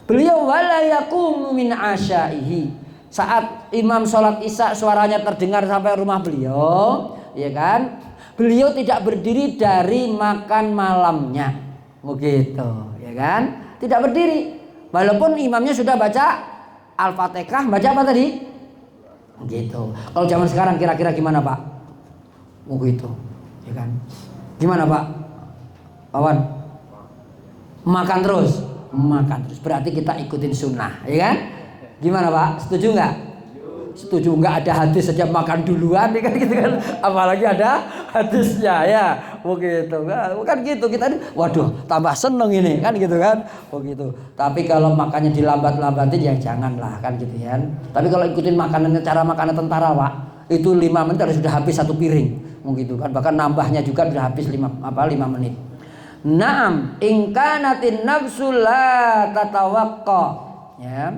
Beliau wala yaqumu min asyaihi. Saat imam sholat isya suaranya terdengar sampai rumah beliau, ya kan? Beliau tidak berdiri dari makan malamnya, begitu, ya kan? tidak berdiri. Walaupun imamnya sudah baca Al-Fatihah, baca apa tadi? Gitu. Kalau zaman sekarang kira-kira gimana Pak? Gitu, ya kan? Gimana Pak? Pawan? Makan terus. Berarti kita ikutin sunnah, ya kan? Gimana Pak? Setuju nggak? Setuju. Nggak ada hadis saja makan duluan, ya kan gitu kan? Apalagi ada hadisnya, ya. Begitu. Kan gitu kita ini, waduh, tambah seneng ini, kan gitu kan? Begitu. Tapi kalau makannya dilambat-lambatin ya janganlah, kan gitu ya. Tapi kalau ikutin makanannya cara makanan tentara, Pak, itu 5 menit harus sudah habis 1 piring, begitu kan? Bahkan nambahnya juga sudah habis 5 menit. Naam, in kanatin nafsu la tatawaqqa, ya.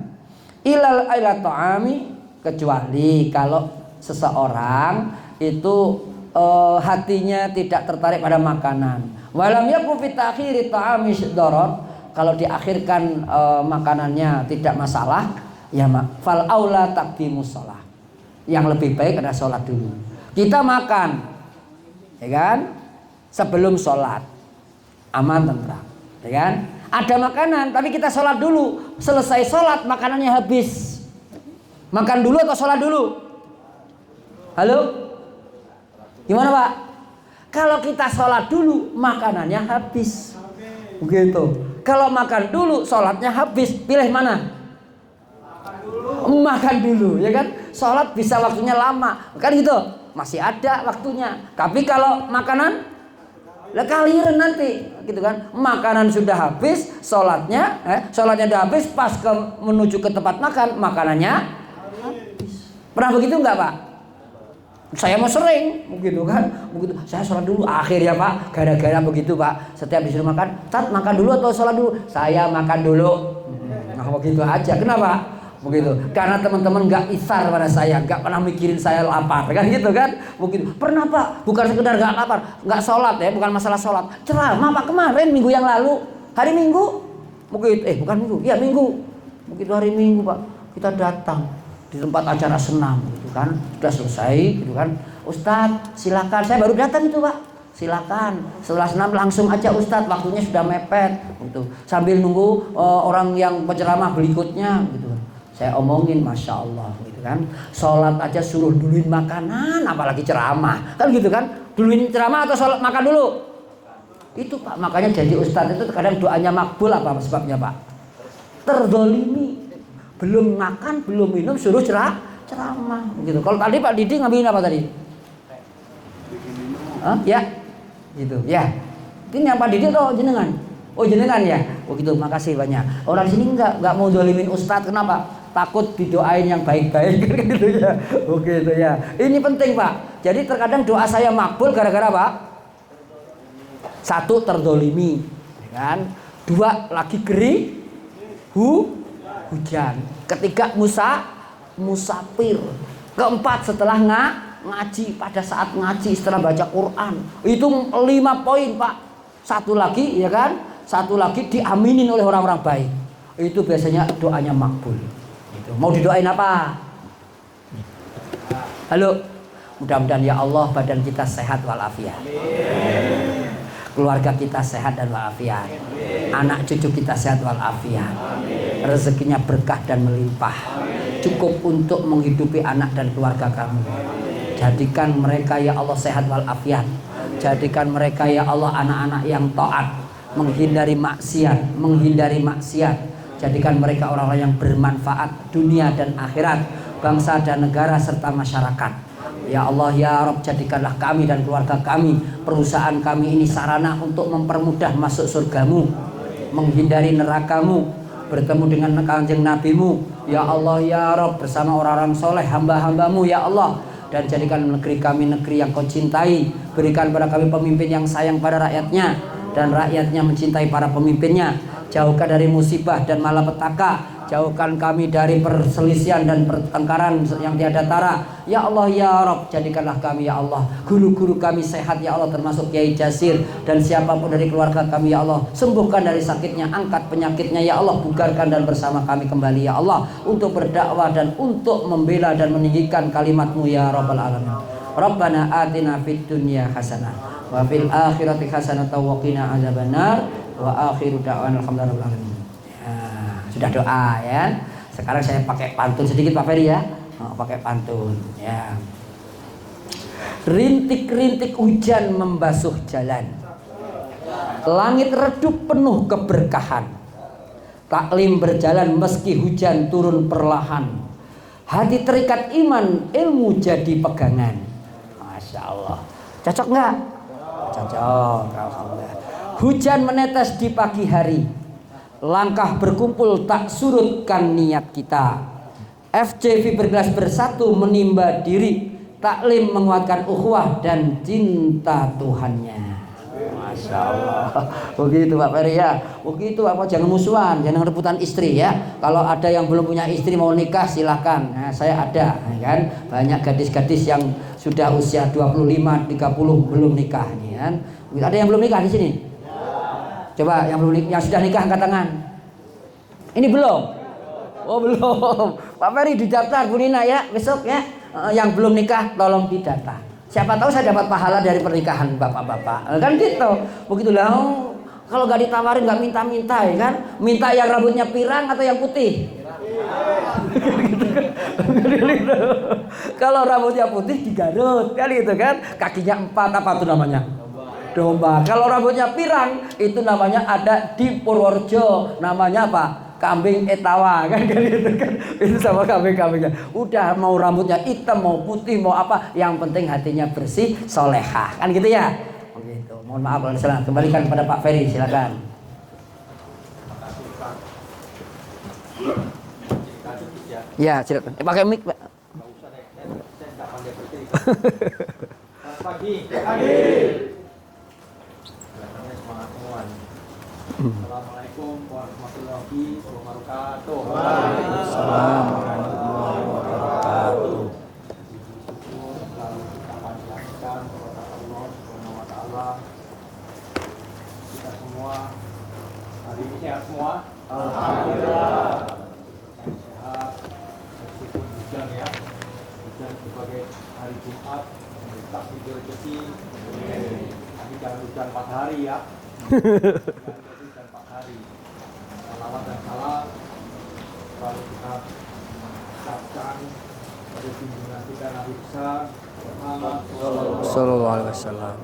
Ilal ta'ami, kecuali kalau seseorang itu hatinya tidak tertarik pada makanan. Walam yakun fi ta'khiri ta'ami darar, kalau diakhirkan makanannya tidak masalah, ya fal aula taqdimus shalah. Yang lebih baik adalah sholat dulu. Kita makan, ya kan? Sebelum sholat, aman tentram, ya kan? Ada makanan, tapi kita sholat dulu. Selesai sholat, makanannya habis. Makan dulu atau sholat dulu? Halo? Gimana Pak? Kalau kita sholat dulu, makanannya habis. Begitu. Kalau makan dulu, sholatnya habis. Pilih mana? Makan dulu, ya kan? Sholat bisa waktunya lama, kan gitu. Masih ada waktunya. Tapi kalau makanan, kaliran nanti, gitu kan? Makanan sudah habis, sholatnya udah habis, pas menuju ke tempat makan, makanannya habis. Pernah begitu nggak Pak? Saya mau sering, begitu kan? Begitu. Saya sholat dulu, akhirnya Pak, gara-gara begitu Pak. Setiap disuruh makan, Tat makan dulu atau sholat dulu? Saya makan dulu. Nah begitu aja. Kenapa? Begitu. Karena teman-teman nggak isar pada saya, nggak pernah mikirin saya lapar, kan gitu kan? Begitu. Pernah Pak, bukan sekedar nggak lapar, nggak sholat ya, bukan masalah sholat. Ceramah Pak kemarin minggu yang lalu, hari Minggu, begitu. Bukan Minggu, ya Minggu. Begitu hari Minggu Pak, kita datang di tempat acara senam, gitu kan? Sudah selesai, gitu kan? Ustadz, silakan. Saya baru datang itu Pak. Silakan. Setelah senam langsung aja Ustadz, waktunya sudah mepet, gitu. Sambil nunggu orang yang penceramah berikutnya, gitu. Saya omongin, masya Allah, gitu kan? Sholat aja suruh duluin makanan, apalagi ceramah, kan gitu kan? Duluin ceramah atau sholat makan dulu? Itu Pak, makanya jadi Ustadz itu kadang doanya makbul, apa sebabnya Pak? Terzolimi, belum makan, belum minum, suruh ceramah, gitu. Kalau tadi Pak Didi ngambilin apa tadi? Ya, gitu, ya. Ini yang Pak Didi atau jenengan? Oh jenengan ya, oh gitu, makasih banyak. Orang sini nggak mau dolimin Ustadz, kenapa? Takut didoain yang baik-baik, gitu ya. Oke itu ya. Ini penting Pak. Jadi terkadang doa saya makbul gara-gara Pak. 1, terdolimi, ya kan? 2, lagi hujan. 3, musafir. 4, setelah ngaji, pada saat ngaji setelah baca Quran. Itu 5 poin Pak. 1 lagi, ya kan? 1 lagi diaminin oleh orang-orang baik. Itu biasanya doanya makbul. Gitu. Mau didoain apa? Halo. Mudah-mudahan ya Allah badan kita sehat walafiat. Keluarga kita sehat dan walafiat. Anak cucu kita sehat walafiat. Rezekinya berkah dan melimpah. Cukup untuk menghidupi anak dan keluarga kami. Jadikan mereka ya Allah sehat walafiat. Jadikan mereka ya Allah anak-anak yang taat. Menghindari maksiat, jadikan mereka orang-orang yang bermanfaat dunia dan akhirat, bangsa dan negara serta masyarakat. Ya Allah ya Rabb, jadikanlah kami dan keluarga kami, perusahaan kami ini sarana untuk mempermudah masuk surgamu, menghindari nerakamu, bertemu dengan kanjeng nabimu. Ya Allah ya Rabb, bersama orang-orang soleh hamba-hambamu ya Allah. Dan jadikan negeri kami negeri yang kau cintai. Berikan pada kami pemimpin yang sayang pada rakyatnya, dan rakyatnya mencintai para pemimpinnya. Jauhkan dari musibah dan malapetaka. Jauhkan kami dari perselisihan dan pertengkaran yang tiada tara. Ya Allah ya Rabb, jadikanlah kami ya Allah, guru-guru kami sehat ya Allah, termasuk Kiai Jasir dan siapapun dari keluarga kami ya Allah. Sembuhkan dari sakitnya, angkat penyakitnya ya Allah, bugarkan dan bersama kami kembali ya Allah, untuk berdakwah dan untuk membela dan meninggikan kalimat-Mu ya Rabbal Alamin. Rabbana atina fid dunya hasanah wa fil akhirati hasanah wa qina adzabannar wa akhiru da'wana alhamdulillahi rabbil alamin. Sudah doa ya. Sekarang saya pakai pantun sedikit Pak Ferry ya. Pakai pantun ya. Rintik-rintik hujan membasuh jalan, langit redup penuh keberkahan. Taklim berjalan meski hujan turun perlahan. Hati terikat iman, ilmu jadi pegangan. Masya Allah. Cocok nggak? Cocok. Alhamdulillah. Hujan menetes di pagi hari, langkah berkumpul tak surutkan niat kita. FC Fiberglass bersatu menimba diri, taklim menguatkan ukhuwah dan cinta Tuhannya. Masya Allah. Begitu Pak Ferry ya. Begitu apa, jangan musuhan, jangan rebutan istri ya. Kalau ada yang belum punya istri mau nikah silahkan. Nah, saya ada kan. Banyak gadis-gadis yang sudah usia 25, 30 belum nikah nih kan. Ada yang belum nikah di sini? Coba yang belum nikah, yang sudah nikah angkat tangan. Ini belum? Oh belum. Pak Ferry didaftar Bu Nina ya besok ya. Yang belum nikah tolong didata. Siapa tahu saya dapat pahala dari pernikahan bapak-bapak. Kan gitu. Begitulah. Kalau nggak ditawarin nggak minta-minta ya kan. Minta yang rambutnya pirang atau yang putih. Kalau rambutnya putih digarut kan gitu kan. Kakinya 4 apa tuh namanya? Domba. Kalau rambutnya pirang itu namanya ada di Purworejo. Namanya apa? Kambing etawa kan gitu kan. Itu sama kambing-kambingnya. Udah mau rambutnya hitam mau putih mau apa, yang penting hatinya bersih, solehah. Kan gitu ya. Begitu. Mohon maaf kalau salah. Kembalikan kepada Pak Ferry, silakan. Ya, silakan. Pakai mic, Pak. Pagi. Assalamualaikum warahmatullahi wabarakatuh. Waalaikumsalam warahmatullahi wabarakatuh. Selalu kita panjatkan kepada Allah Subhanahu wa taala. Kita semua hari ini sehat semua. Alhamdulillah. Sehat meskipun hujan ya. Hujan sebagai hari Jumat, takdir rezeki. Tapi jangan hujan 4 hari ya. Dan 4 hari. Salawat dan salam selalu kita ucapkan pada junjungan kita Nabi besar Muhammad Sallallahu alaihi wasallam.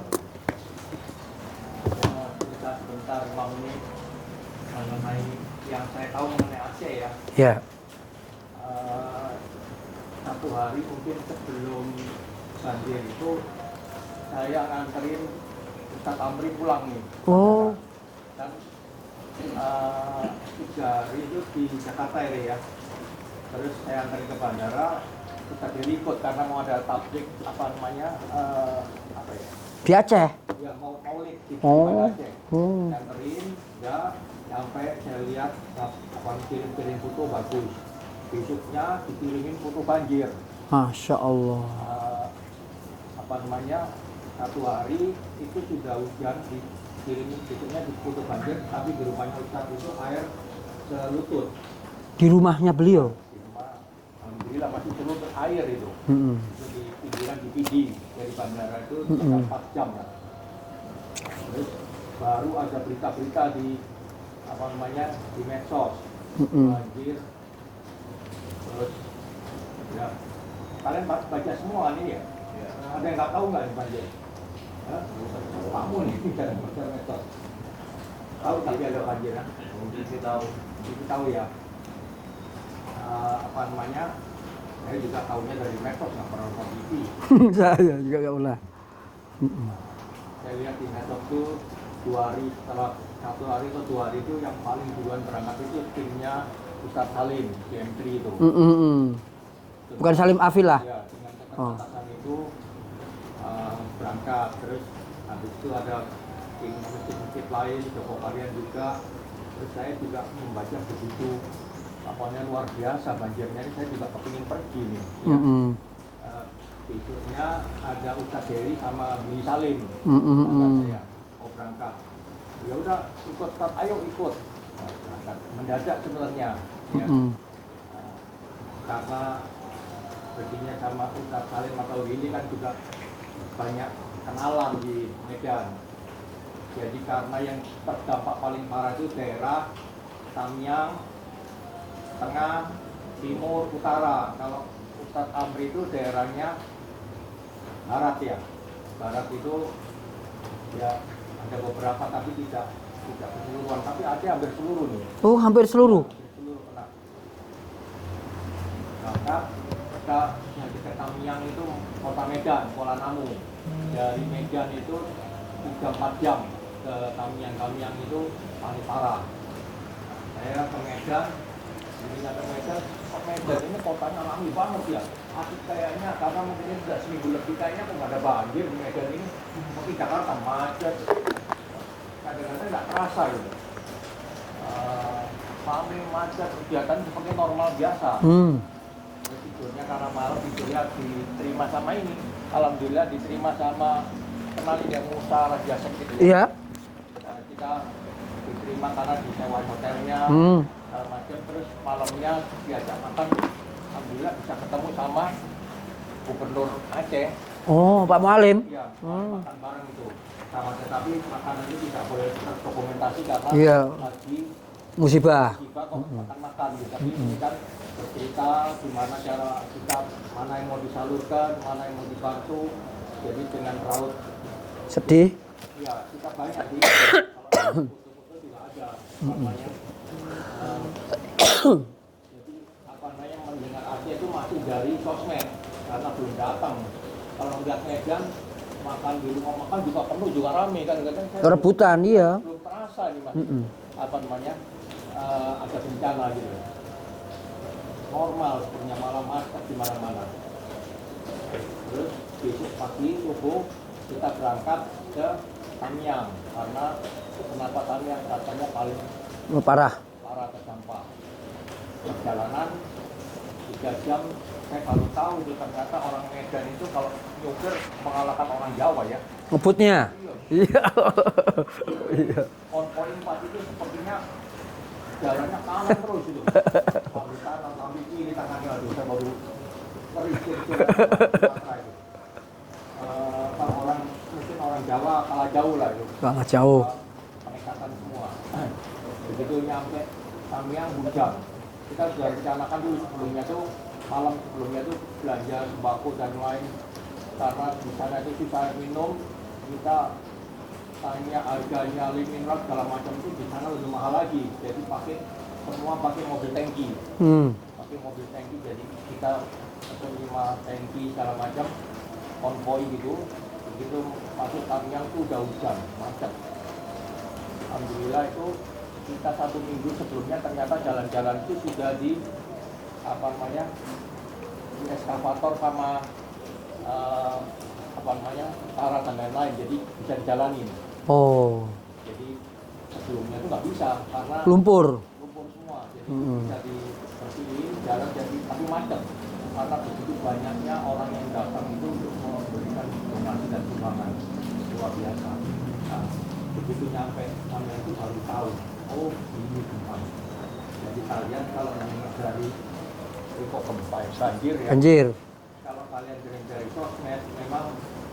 Kita sebentar mengenai yang saya tahu mengenai Aceh ya. Ya. Satu hari mungkin sebelum banjir itu saya nganterin Ustaz Amri pulang nih. Oh. Dan 3 hari itu di Jakarta ya. Terus saya anterin ke bandara, kita ikut karena mau ada tablik apa namanya apa ya? Di Aceh. Ya mau maulid di Oh. Aceh. Anterin, ya sampai saya lihat apa kirim foto bagus. Besoknya dikirimin foto banjir. Masya Allah. Apa namanya? 1 hari itu sudah hujan dikirimin besoknya di foto banjir, tapi di rumahnya Ustaz itu air selutut. Di rumahnya beliau. Di rumah, alhamdulillah masih selutut air itu. Itu di pinggiran di Pidi dari bandara itu 4 jam lah. Terus baru ada berita-berita di apa namanya di medsos banjir. Terus ya kalian baca semua ini ya. Ada yang nggak tahu nggak ini banjir? Kamu nih jangan baca medsos. Tahu tapi ada banjir kan? Mungkin sih tahu. Itu tahu ya. Apa namanya? Saya juga tahunya dari medsos, nggak pernah nonton TV. Saya juga nggak pernah. Saya lihat di medsos tuh 2 hari setelah 1 hari atau 2 hari itu yang paling duluan berangkat itu timnya Ustaz Salim CM3 itu. Bukan Salim Afil lah. Ya, dengan keterbatasan itu berangkat, terus habis itu ada tim masjid-masjid lain, Joko Kalian juga. Terus saya juga membaca begitu apanya luar biasa banjirnya ini, saya juga kepingin pergi nih. Ya. Besoknya ada Ustaz Heri sama Bini Salim. Saya mau berangkat. Ya udah ikut, ayo ikut. Berangkat. Mendadak sebenarnya. Ya. Karena perginya sama Ustaz Salim atau Willy kan juga banyak kenalan di Medan. Jadi karena yang terdampak paling parah itu daerah Samyang, tengah, timur, utara. Kalau Ustadz Amri itu daerahnya barat ya. Barat itu ya ada beberapa tapi tidak keseluruhan, tapi ada hampir seluruh nih. Oh, hampir seluruh. Hampir seluruh kena. Maka kita yang dekat Tamiang itu kota Medan, Kuala Namu. Dari Medan itu 3-4 jam ke Tamiang. Tamiang itu paling parah. Saya ke Medan, ini ke Medan, Medan ini kotanya ramai banget ya. Asik kayaknya karena mungkin ini sudah seminggu lebih kayaknya kok nggak ada banjir di Medan ini. Mungkin Jakarta macet. Kadang-kadang nggak terasa gitu. Ramai macet, kegiatan seperti normal biasa. Tidurnya karena malam tidurnya diterima sama ini. Alhamdulillah diterima sama kenalin yang Musa Raja Sekit gitu. Iya. Kita diterima karena disewa hotelnya, macam terus malamnya diajak makan. Alhamdulillah bisa ketemu sama Gubernur Aceh. Oh, Pak Mualim. Iya, makan bareng itu. Sama tetapi makanan itu tidak boleh terdokumentasi karena Iya. lagi Musibah. kok makan gitu. Tapi ini kan bercerita gimana cara kita, mana yang mau disalurkan, mana yang mau dibantu. Jadi dengan raut Sedih. ya kita banyak di kalau foto-foto tidak ada namanya. Jadi apa namanya mendengar Aceh itu masih dari sosmed karena belum datang. Kalau lihat Medan makan di rumah makan juga penuh juga rame kan kadang saya Rebutan, iya. belum terasa nih mas apa namanya ada bencana gitu normal sepertinya malam macet di mana-mana. Terus besok pagi subuh kita berangkat ke Tamiang karena kenapa Tamiang katanya paling Parah. terdampak. Perjalanan 3 jam saya baru tahu itu ternyata orang Medan itu kalau nyupir mengalahkan orang Jawa ya. Ngebutnya. Iya. Iya. Konvoy 4 itu sepertinya jalannya kanan terus itu. Kami kanan, kami kiri, tangannya aduh saya baru merikir itu. Kalau orang mungkin orang Jawa kalah jauh lah itu. Sangat jauh. Peningkatan semua. Begitu nyampe Tamiang hujan. Kita sudah rencanakan dulu sebelumnya tuh malam sebelumnya tuh belanja sembako dan lain karena di sana itu susah minum. Kita tanya harganya mineral segala macam itu di sana lebih mahal lagi. Jadi semua pakai mobil tangki. Pakai mobil tangki jadi kita pesen 5 tangki segala macam konvoy gitu. Begitu masuk Tamiang tuh udah hujan, macet. Alhamdulillah itu kita 1 minggu sebelumnya ternyata jalan-jalan itu sudah di apa namanya di eskavator sama apa namanya tarat dan lain-lain jadi bisa dijalanin. Oh. Jadi sebelumnya itu nggak bisa karena Lumpur. semua jadi bisa dibersihin jalan jadi tapi macet karena begitu banyaknya orang yang datang itu untuk memberikan donasi dan sumbangan luar biasa. Nah, begitu nyampe sampai itu baru tahu oh ini gempa. Jadi kalian kalau mendengar dari kok gempa banjir ya. Banjir. Kalau kalian sering dari sosmed memang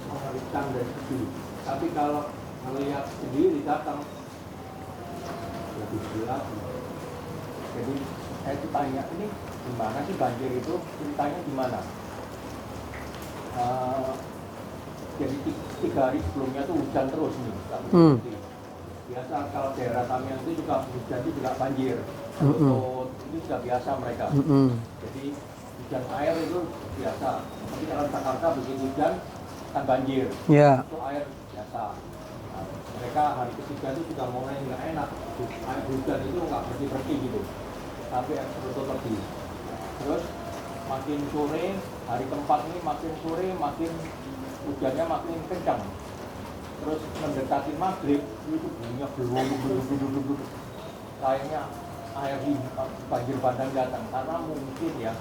mengerikan dari kecil. Tapi kalau melihat sendiri datang lebih jelas. Jadi saya tuh tanya ini gimana sih banjir itu ceritanya gimana? Jadi 3 hari sebelumnya tuh hujan terus nih. Biasa kalau daerah Tamiang itu juga hujan itu juga banjir. Itu sudah biasa mereka. Jadi hujan air itu biasa. Tapi kalau Jakarta begitu hujan kan banjir. Ya. Itu air biasa. Nah, mereka hari ketiga itu sudah mulai nggak enak. Air hujan itu nggak bersih gitu. Sampai air serutut lagi. Terus makin sore hari keempat ini makin sore makin hujannya makin kencang. Terus mendekati maghrib itu bunyinya belum kayaknya air di banjir bandang datang karena mungkin ya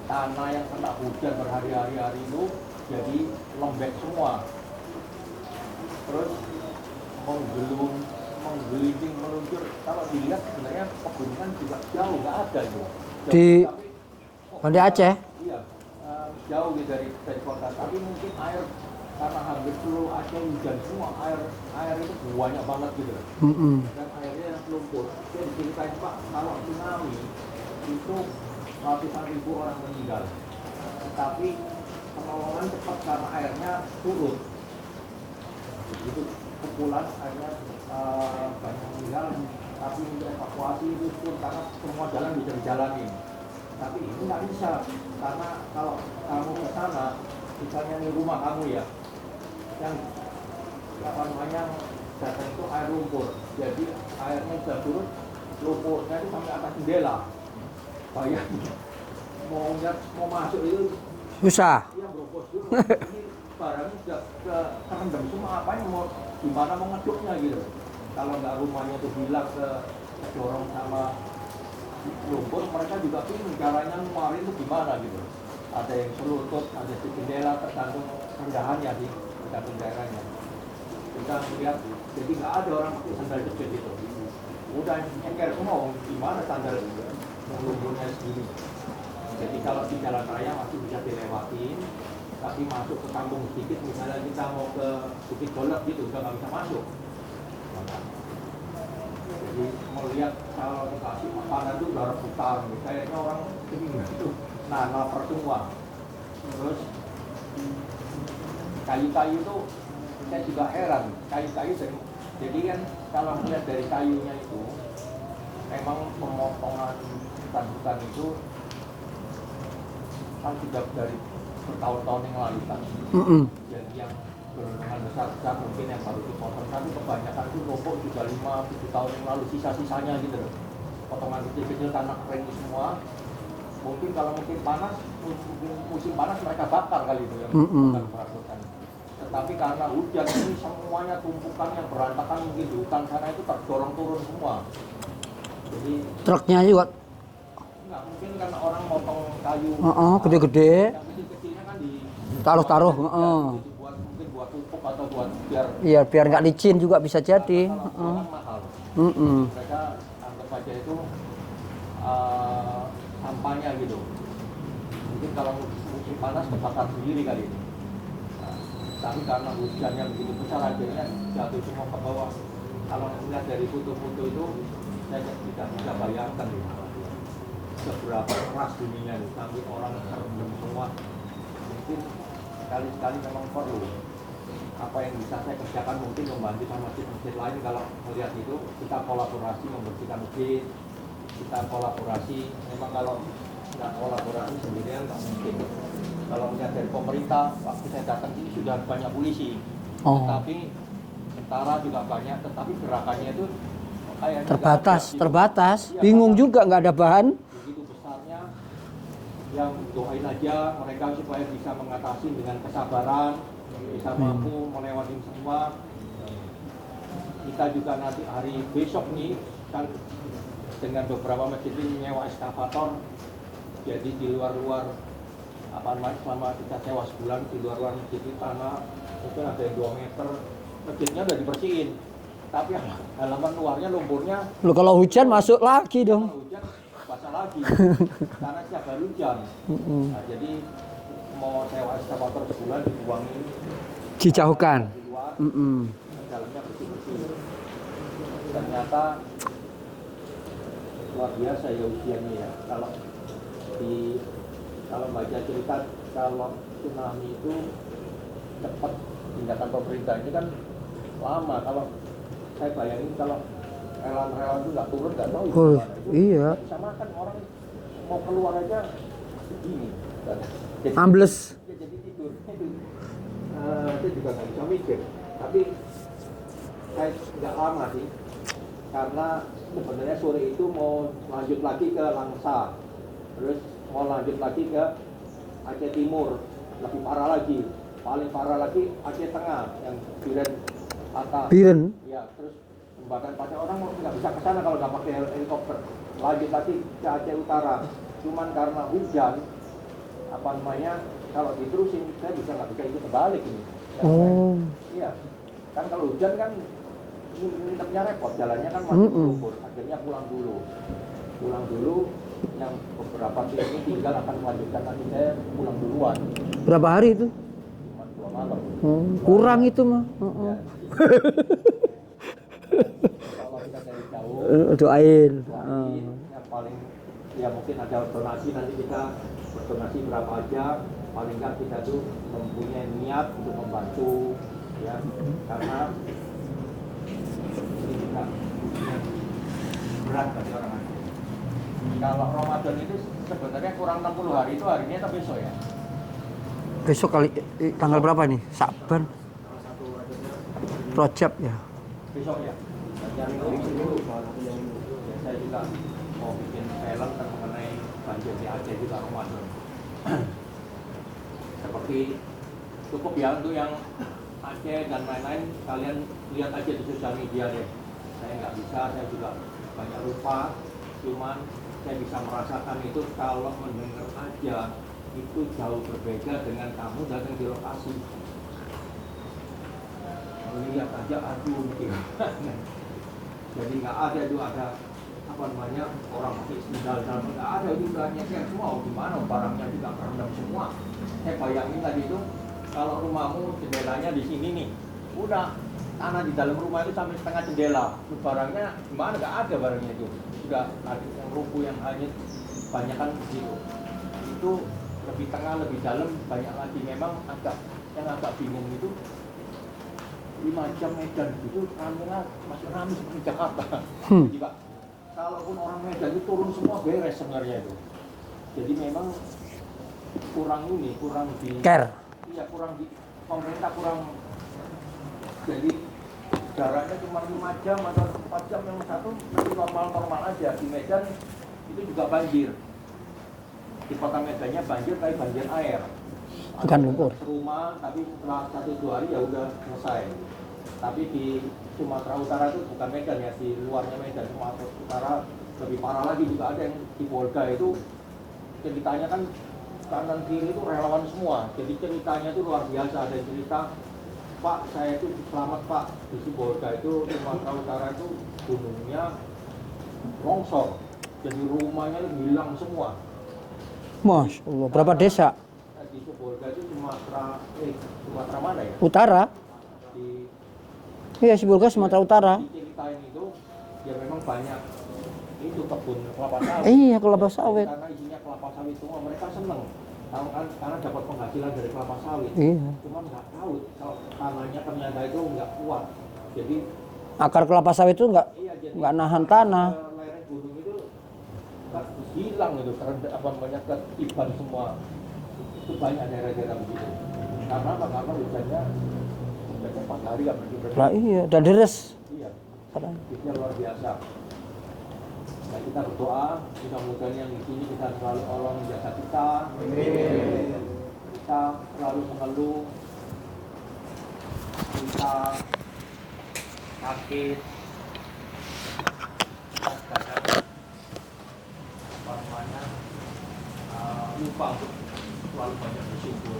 tanah yang kena hujan berhari-hari itu jadi lembek semua. Terus menggelincing meluncur. Kalau dilihat sebenarnya pegunungan juga jauh nggak ada itu. Di Banda Aceh. Iya, jauh gitu dari kota. Tapi mungkin air karena hampir seluruh Aceh hujan semua air itu banyak banget gitu. Dan airnya yang lumpur. Dia diceritain Pak kalau tsunami itu ratusan ribu orang meninggal. Tetapi penolongan cepat karena airnya turun. Itu kepulan airnya banyak meninggal, tapi untuk evakuasi itu pun karena semua jalan bisa dijalani. Tapi ini nggak bisa, karena kalau kamu ke sana, misalnya di rumah kamu ya, yang apa namanya datang itu air lumpur, jadi airnya sudah turun, lumpurnya itu sampai atas jendela. Bayangin, mau masuk itu Susah. iya berobos dulu. Ini barangnya sudah kerendam semua, apa mau gimana mau ngeduknya gitu. Kalau nggak rumahnya itu bilang kedorong sama lumpur, mereka juga bingung caranya ngeluarin itu gimana gitu. Ada yang selutut, ada di jendela, tergantung rendahannya sih, tergantung daerahnya. Kita melihat, jadi nggak ada orang pakai sandal jepit itu. Udah engker semua, gimana sandal lumpurnya segini. Jadi kalau di jalan raya masih bisa dilewatin, tapi masuk ke kampung sedikit, misalnya kita mau ke Bukit Golok gitu, udah nggak bisa masuk. Jadi melihat kalau dikasih makanan itu udah rebutan, kayaknya orang itu lapar semua. Terus kayu-kayu itu saya juga heran, kayu-kayu jadi kan kalau melihat dari kayunya itu, memang pemotongan hutan-hutan itu kan sudah dari bertahun-tahun yang lalu kan. Yang berhubungan besar mungkin yang baru dipotong, tapi kebanyakan itu roboh juga 5-7 tahun yang lalu, sisa-sisanya gitu loh. Potongan kecil-kecil tanah kering semua. Mungkin kalau musim panas, musim panas mereka bakar kali itu yang hutan. Tetapi karena hujan ini semuanya tumpukan yang berantakan mungkin di hutan sana itu terdorong turun semua. Jadi Truknya juga nggak mungkin karena orang motong kayu gede-gede. yang kecil-kecilnya kan di Taruh-taruh. buat mungkin buat pupuk atau buat Biar nggak licin juga bisa jadi. kalau mahal. Mereka anggap aja itu sampahnya gitu. Mungkin kalau musim panas kebakar sendiri kali ini. Tapi karena hujannya begitu besar akhirnya jatuh semua ke bawah. Kalau melihat dari foto-foto itu saya tidak bisa bayangkan seberapa keras dunia itu, sampai orang terendam semua. Mungkin sekali-sekali memang perlu apa yang bisa saya kerjakan, mungkin membantu sama masjid-masjid lain. Kalau melihat itu kita kolaborasi membersihkan masjid, kita kolaborasi. Memang kalau nggak kolaborasi sendirian nggak mungkin. Kalau melihat dari pemerintah, waktu saya datang sini sudah banyak polisi, tetapi tentara juga banyak, tetapi gerakannya itu kayaknya terbatas. Bingung juga nggak ada bahan. Begitu besarnya, yang doain aja mereka supaya bisa mengatasi dengan kesabaran, bisa mampu melewati semua. Kita juga nanti hari besok nih kan dengan beberapa masjid ini nyewa eskavator, jadi di luar-luar selama kita sewa sebulan di luar masjid itu tanah mungkin ada yang 2 meter, masjidnya udah dibersihin, tapi halaman luarnya lumpurnya. Loh, kalau hujan masuk lagi dong. Kalau hujan basah lagi karena setiap hari hujan. Nah, jadi mau sewa eskavator sebulan dibuangin, Dijauhkan. di luar, dalamnya bersih-bersih. Ternyata luar biasa ya ujiannya ya. Kalau baca cerita, kalau tsunami itu cepat tindakan pemerintah ini kan lama. Kalau saya bayangin kalau relawan-relawan itu nggak turun, nggak tahu gimana. Iya. Sama kan orang mau keluar aja begini. Ambles. Jadi tidur. Itu juga nggak bisa mikir. Tapi saya nggak lama sih, karena sebenarnya sore itu mau lanjut lagi ke Langsa, terus mau lanjut lagi ke Aceh Timur, lebih parah lagi, paling parah lagi Aceh Tengah yang Biren patah. Biren. Ya, terus jembatan patah, orang nggak bisa ke sana kalau nggak pakai helikopter. Lanjut lagi ke Aceh Utara, cuman karena hujan, kalau diterusin saya nggak bisa ikut kebalik ini. Iya, kan kalau hujan kan ini repot, jalannya kan masih lumpur, akhirnya pulang dulu. Yang beberapa tim ini tinggal akan melanjutkan, nanti saya pulang duluan. Berapa hari itu? Cuma 2 malam. Kurang itu mah. Ya. Kalau kita dari jauh, Doain. yang paling ya mungkin ada donasi, nanti kita berdonasi berapa aja, paling nggak kita tuh mempunyai niat untuk membantu ya, karena ini juga berat bagi orang Aceh. Kalau Ramadan itu sebenarnya kurang 60 hari, itu harinya tapi besok ya. Besok kali tanggal berapa nih? Saban, Rajab ya. Besok ya. Dan yang dulu ya, saya juga mau bikin film mengenai banjir di Aceh juga Ramadan. Seperti cukup ya untuk yang Aceh dan lain-lain, kalian lihat aja di sosial media deh. Saya nggak bisa, saya juga banyak lupa, cuman saya bisa merasakan itu kalau mendengar aja itu jauh berbeda dengan kamu datang di lokasi. Melihat aja aduh mungkin. Jadi nggak ada itu, ada apa namanya, orang pakai sendal dalam, nggak ada itu, udah nyeker semua. Gimana barangnya juga kerendam semua. Saya bayangin tadi itu kalau rumahmu jendelanya di sini nih, udah tanah di dalam rumah itu sampai setengah jendela, barangnya gimana, nggak ada barangnya itu, sudah ada yang rubuh, yang hanyut, banyak kan gitu. Itu lebih tengah, lebih dalam, banyak lagi. Memang yang agak bingung itu 5 jam Medan gitu, ramenya masih ramai seperti Jakarta. Jadi Pak, kalaupun orang Medan itu turun semua beres sebenarnya itu. Jadi memang kurang di Care. Iya, kurang di pemerintah, kurang. Jadi jaraknya cuma 5 jam atau 4 jam, yang satu masih normal aja. Di Medan itu juga banjir. Di kota Medannya banjir, tapi banjir air. Bukan lumpur. Rumah, tapi setelah 1-2 hari ya udah selesai. Tapi di Sumatera Utara itu bukan Medan ya, di luarnya Medan, Sumatera Utara lebih parah lagi. Juga ada yang di Bolga itu ceritanya kan kanan kiri itu relawan semua. Jadi ceritanya itu luar biasa. Ada yang cerita, Pak, saya itu selamat Pak, di Sibolga itu Sumatera Utara itu gunungnya longsor, jadi rumahnya hilang semua. Masya Allah, berapa desa? Di Sibolga itu Sumatera mana ya? Utara. Di Iya, Sibolga Sumatera Utara. Diceritain itu ya memang banyak itu kebun kelapa sawit. Iya, kelapa sawit. Karena isinya kelapa sawit semua, mereka seneng. Tahu kan, karena dapat penghasilan dari kelapa sawit. Iya. Cuma nggak tahu kalau tanahnya ternyata itu nggak kuat. Jadi Akar kelapa sawit itu jadi nggak nahan tanah. lereng gunung itu hilang itu, karena apa namanya, ketiban semua. Itu banyak daerah-daerah begitu. Karena apa? Karena hujannya 4 hari nggak berhenti. Lah iya, dan deres. Iya. Itu luar biasa. Nah, kita berdoa, mudah-mudahan yang di sini kita selalu Allah menjaga kita. Amin. Kita selalu mengeluh, kita sakit, kadang apa namanya, lupa untuk selalu banyak bersyukur.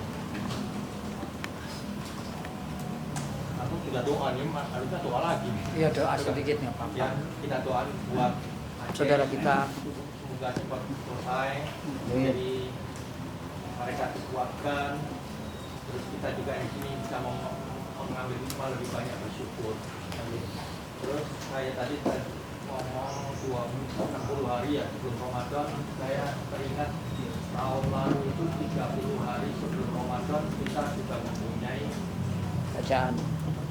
Aku sudah doa nih, harusnya doa lagi. Iya, doa sedikitnya Pak. Ya, kita doain buat Saudara kita. semoga cepat selesai. Jadi mereka dikuatkan. Terus kita juga di sini bisa mengambil hikmah, lebih banyak bersyukur. Terus saya tadi ngomong 60 hari ya sebelum Ramadan, saya teringat tahun lalu itu 30 hari sebelum Ramadan kita sudah mempunyai Bacaan.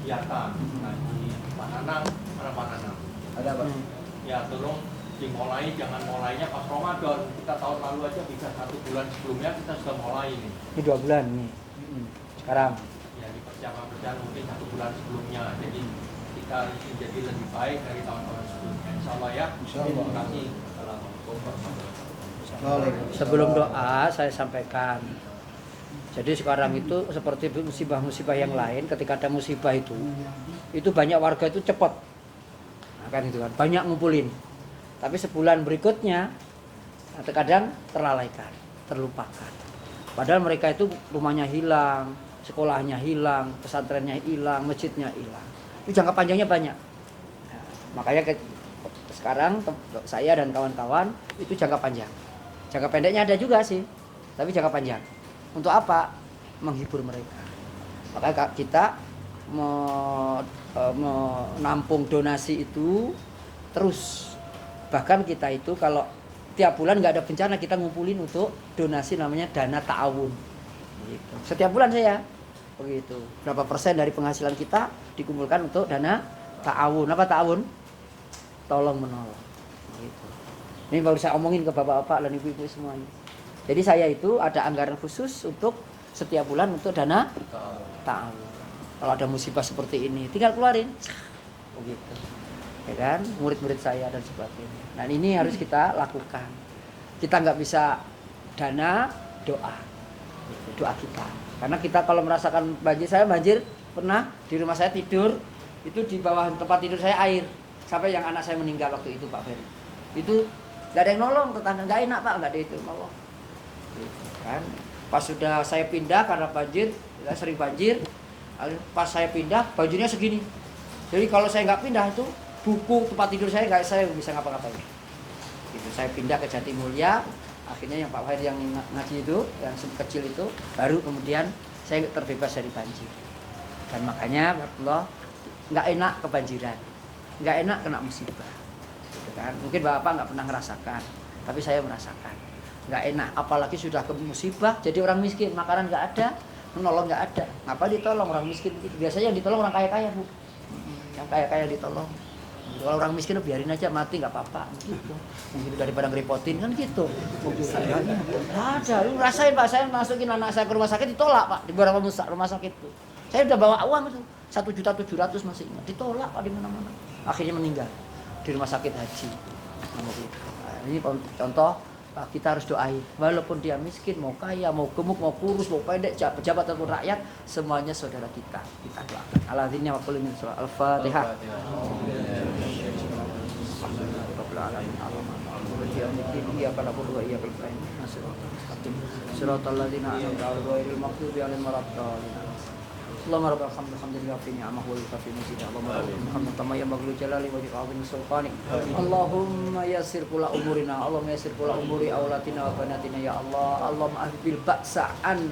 kegiatan. Nah, di Pananang, mana Pananang? Ada Pak. Ya, tolong dimulai, jangan mulainya pas Ramadan. Kita tahun lalu aja bisa 1 bulan sebelumnya kita sudah mulai ini. Ini 2 bulan nih. Sekarang. Ya, dipersiapkan mungkin 1 bulan sebelumnya. Jadi kita ingin jadi lebih baik dari tahun-tahun sebelumnya. Insya Allah ya. Terima kasih. Assalamualaikum warahmatullahi wabarakatuh. Sebelum doa saya sampaikan. Jadi sekarang itu seperti musibah-musibah yang lain, ketika ada musibah itu banyak warga itu cepat. Nah, kan itu kan, banyak ngumpulin. Tapi sebulan berikutnya terkadang terlalaikan, terlupakan. Padahal mereka itu rumahnya hilang, sekolahnya hilang, pesantrennya hilang, masjidnya hilang. Itu jangka panjangnya banyak. Nah, makanya sekarang saya dan kawan-kawan itu jangka panjang. Jangka pendeknya ada juga sih, tapi jangka panjang. Untuk apa? Menghibur mereka. Maka kita menampung donasi itu terus. Bahkan kita itu kalau tiap bulan nggak ada bencana kita ngumpulin untuk donasi namanya dana ta'awun. Gitu. Setiap bulan saya begitu. Berapa persen dari penghasilan kita dikumpulkan untuk dana ta'awun. Apa ta'awun? Tolong menolong. Gitu. Ini baru saya omongin ke bapak-bapak dan ibu-ibu semuanya. Jadi saya itu ada anggaran khusus untuk setiap bulan untuk dana ta'awun. Kalau ada musibah seperti ini, tinggal keluarin. Begitu. Ya kan? Murid-murid saya dan sebagainya. Nah ini harus kita lakukan. Kita nggak bisa dana, doa. Doa kita. Karena kita kalau merasakan banjir, saya banjir pernah di rumah saya tidur, itu di bawah tempat tidur saya air. Sampai yang anak saya meninggal waktu itu Pak Ferry. Itu nggak ada yang nolong, tetangga nggak enak Pak, nggak ada itu nolong. Gitu, kan? Pas sudah saya pindah karena banjir, saya sering banjir. Pas saya pindah, bajunya segini. Jadi kalau saya nggak pindah itu buku tempat tidur saya nggak saya bisa ngapa-ngapain. Gitu, saya pindah ke Jatimulya. Akhirnya yang Pak Ferry yang ngaji itu, yang kecil itu, baru kemudian saya terbebas dari banjir. Dan makanya Allah nggak enak kebanjiran, nggak enak kena musibah. Gitu kan? Mungkin bapak nggak pernah ngerasakan, tapi saya merasakan. Nggak enak, apalagi sudah ke musibah, jadi orang miskin, makanan nggak ada, menolong nggak ada. Ngapa ditolong orang miskin? Biasanya yang ditolong orang kaya-kaya Bu, yang kaya-kaya ditolong. Kalau orang miskin biarin aja mati nggak apa-apa, gitu. Mungkin daripada ngerepotin kan gitu. Ada, lu rasain Pak, saya masukin anak saya ke rumah sakit ditolak Pak di beberapa rumah sakit itu. Saya udah bawa uang itu 1.700.000 masih ingat, ditolak Pak di mana-mana. Akhirnya meninggal di rumah sakit haji. Nah, ini contoh. Kita harus doain, walaupun dia miskin, mau kaya, mau gemuk, mau kurus, mau pendek, pejabat ataupun rakyat, semuanya saudara kita doakan. Alladzina wa qul min surah Al-Fatihah. Allahumma rabbal hamdi hamdulillah fi ni'amahu wa fi nasiha Allahumma Muhammad tamaya maghlul jalali wa azim sultani Allahumma yassir kula umurina Allahumma yassir kula umuri aulatina wa banatina ya Allah Allahumma ahbil ba'sa'an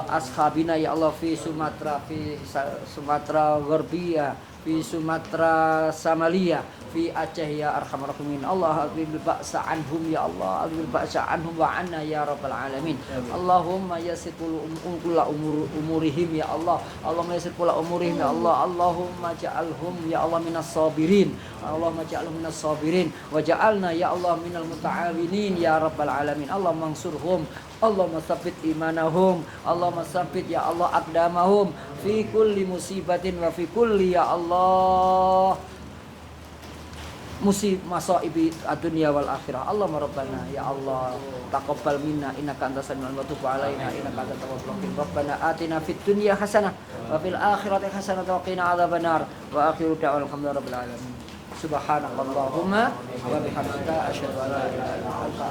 ashabina ya Allah fi Sumatera Gharbiyah fi Sumatera Samalia fi Aceh ya arhamar rahimin Allah ahbil ba'sa anhum ya Allah ahbil ba'sa anhum wa anna ya rabbal alamin Allahumma yassir kula umurihim ya Allah Allahumma yassir kula umurihim ya Allah Allahumma ja'alhum ya Allah minas sabirin Allahumma ja'alhum minas sabirin wa ja'alna ya Allah minal muta'awinin ya rabbal alamin Allahumma ansurhum Allahumma tsabbit imanahum Allahumma tsabbit ya Allah aqdamahum fi kulli musibatin wa fi kulli ya Allah masaibi ad-dunya wal akhirah Allahumma rabbana ya Allah taqabbal minna innaka antas samiul alim wa tub alaina innaka antat tawwabur rahim rabbana atina fid dunya hasanah wa fil akhirati hasanah wa qina adzabannar wa akhiru da'wana alhamdulillahi rabbil alamin subhanakallahumma wa bihamdika asyhadu an la ilaha illa anta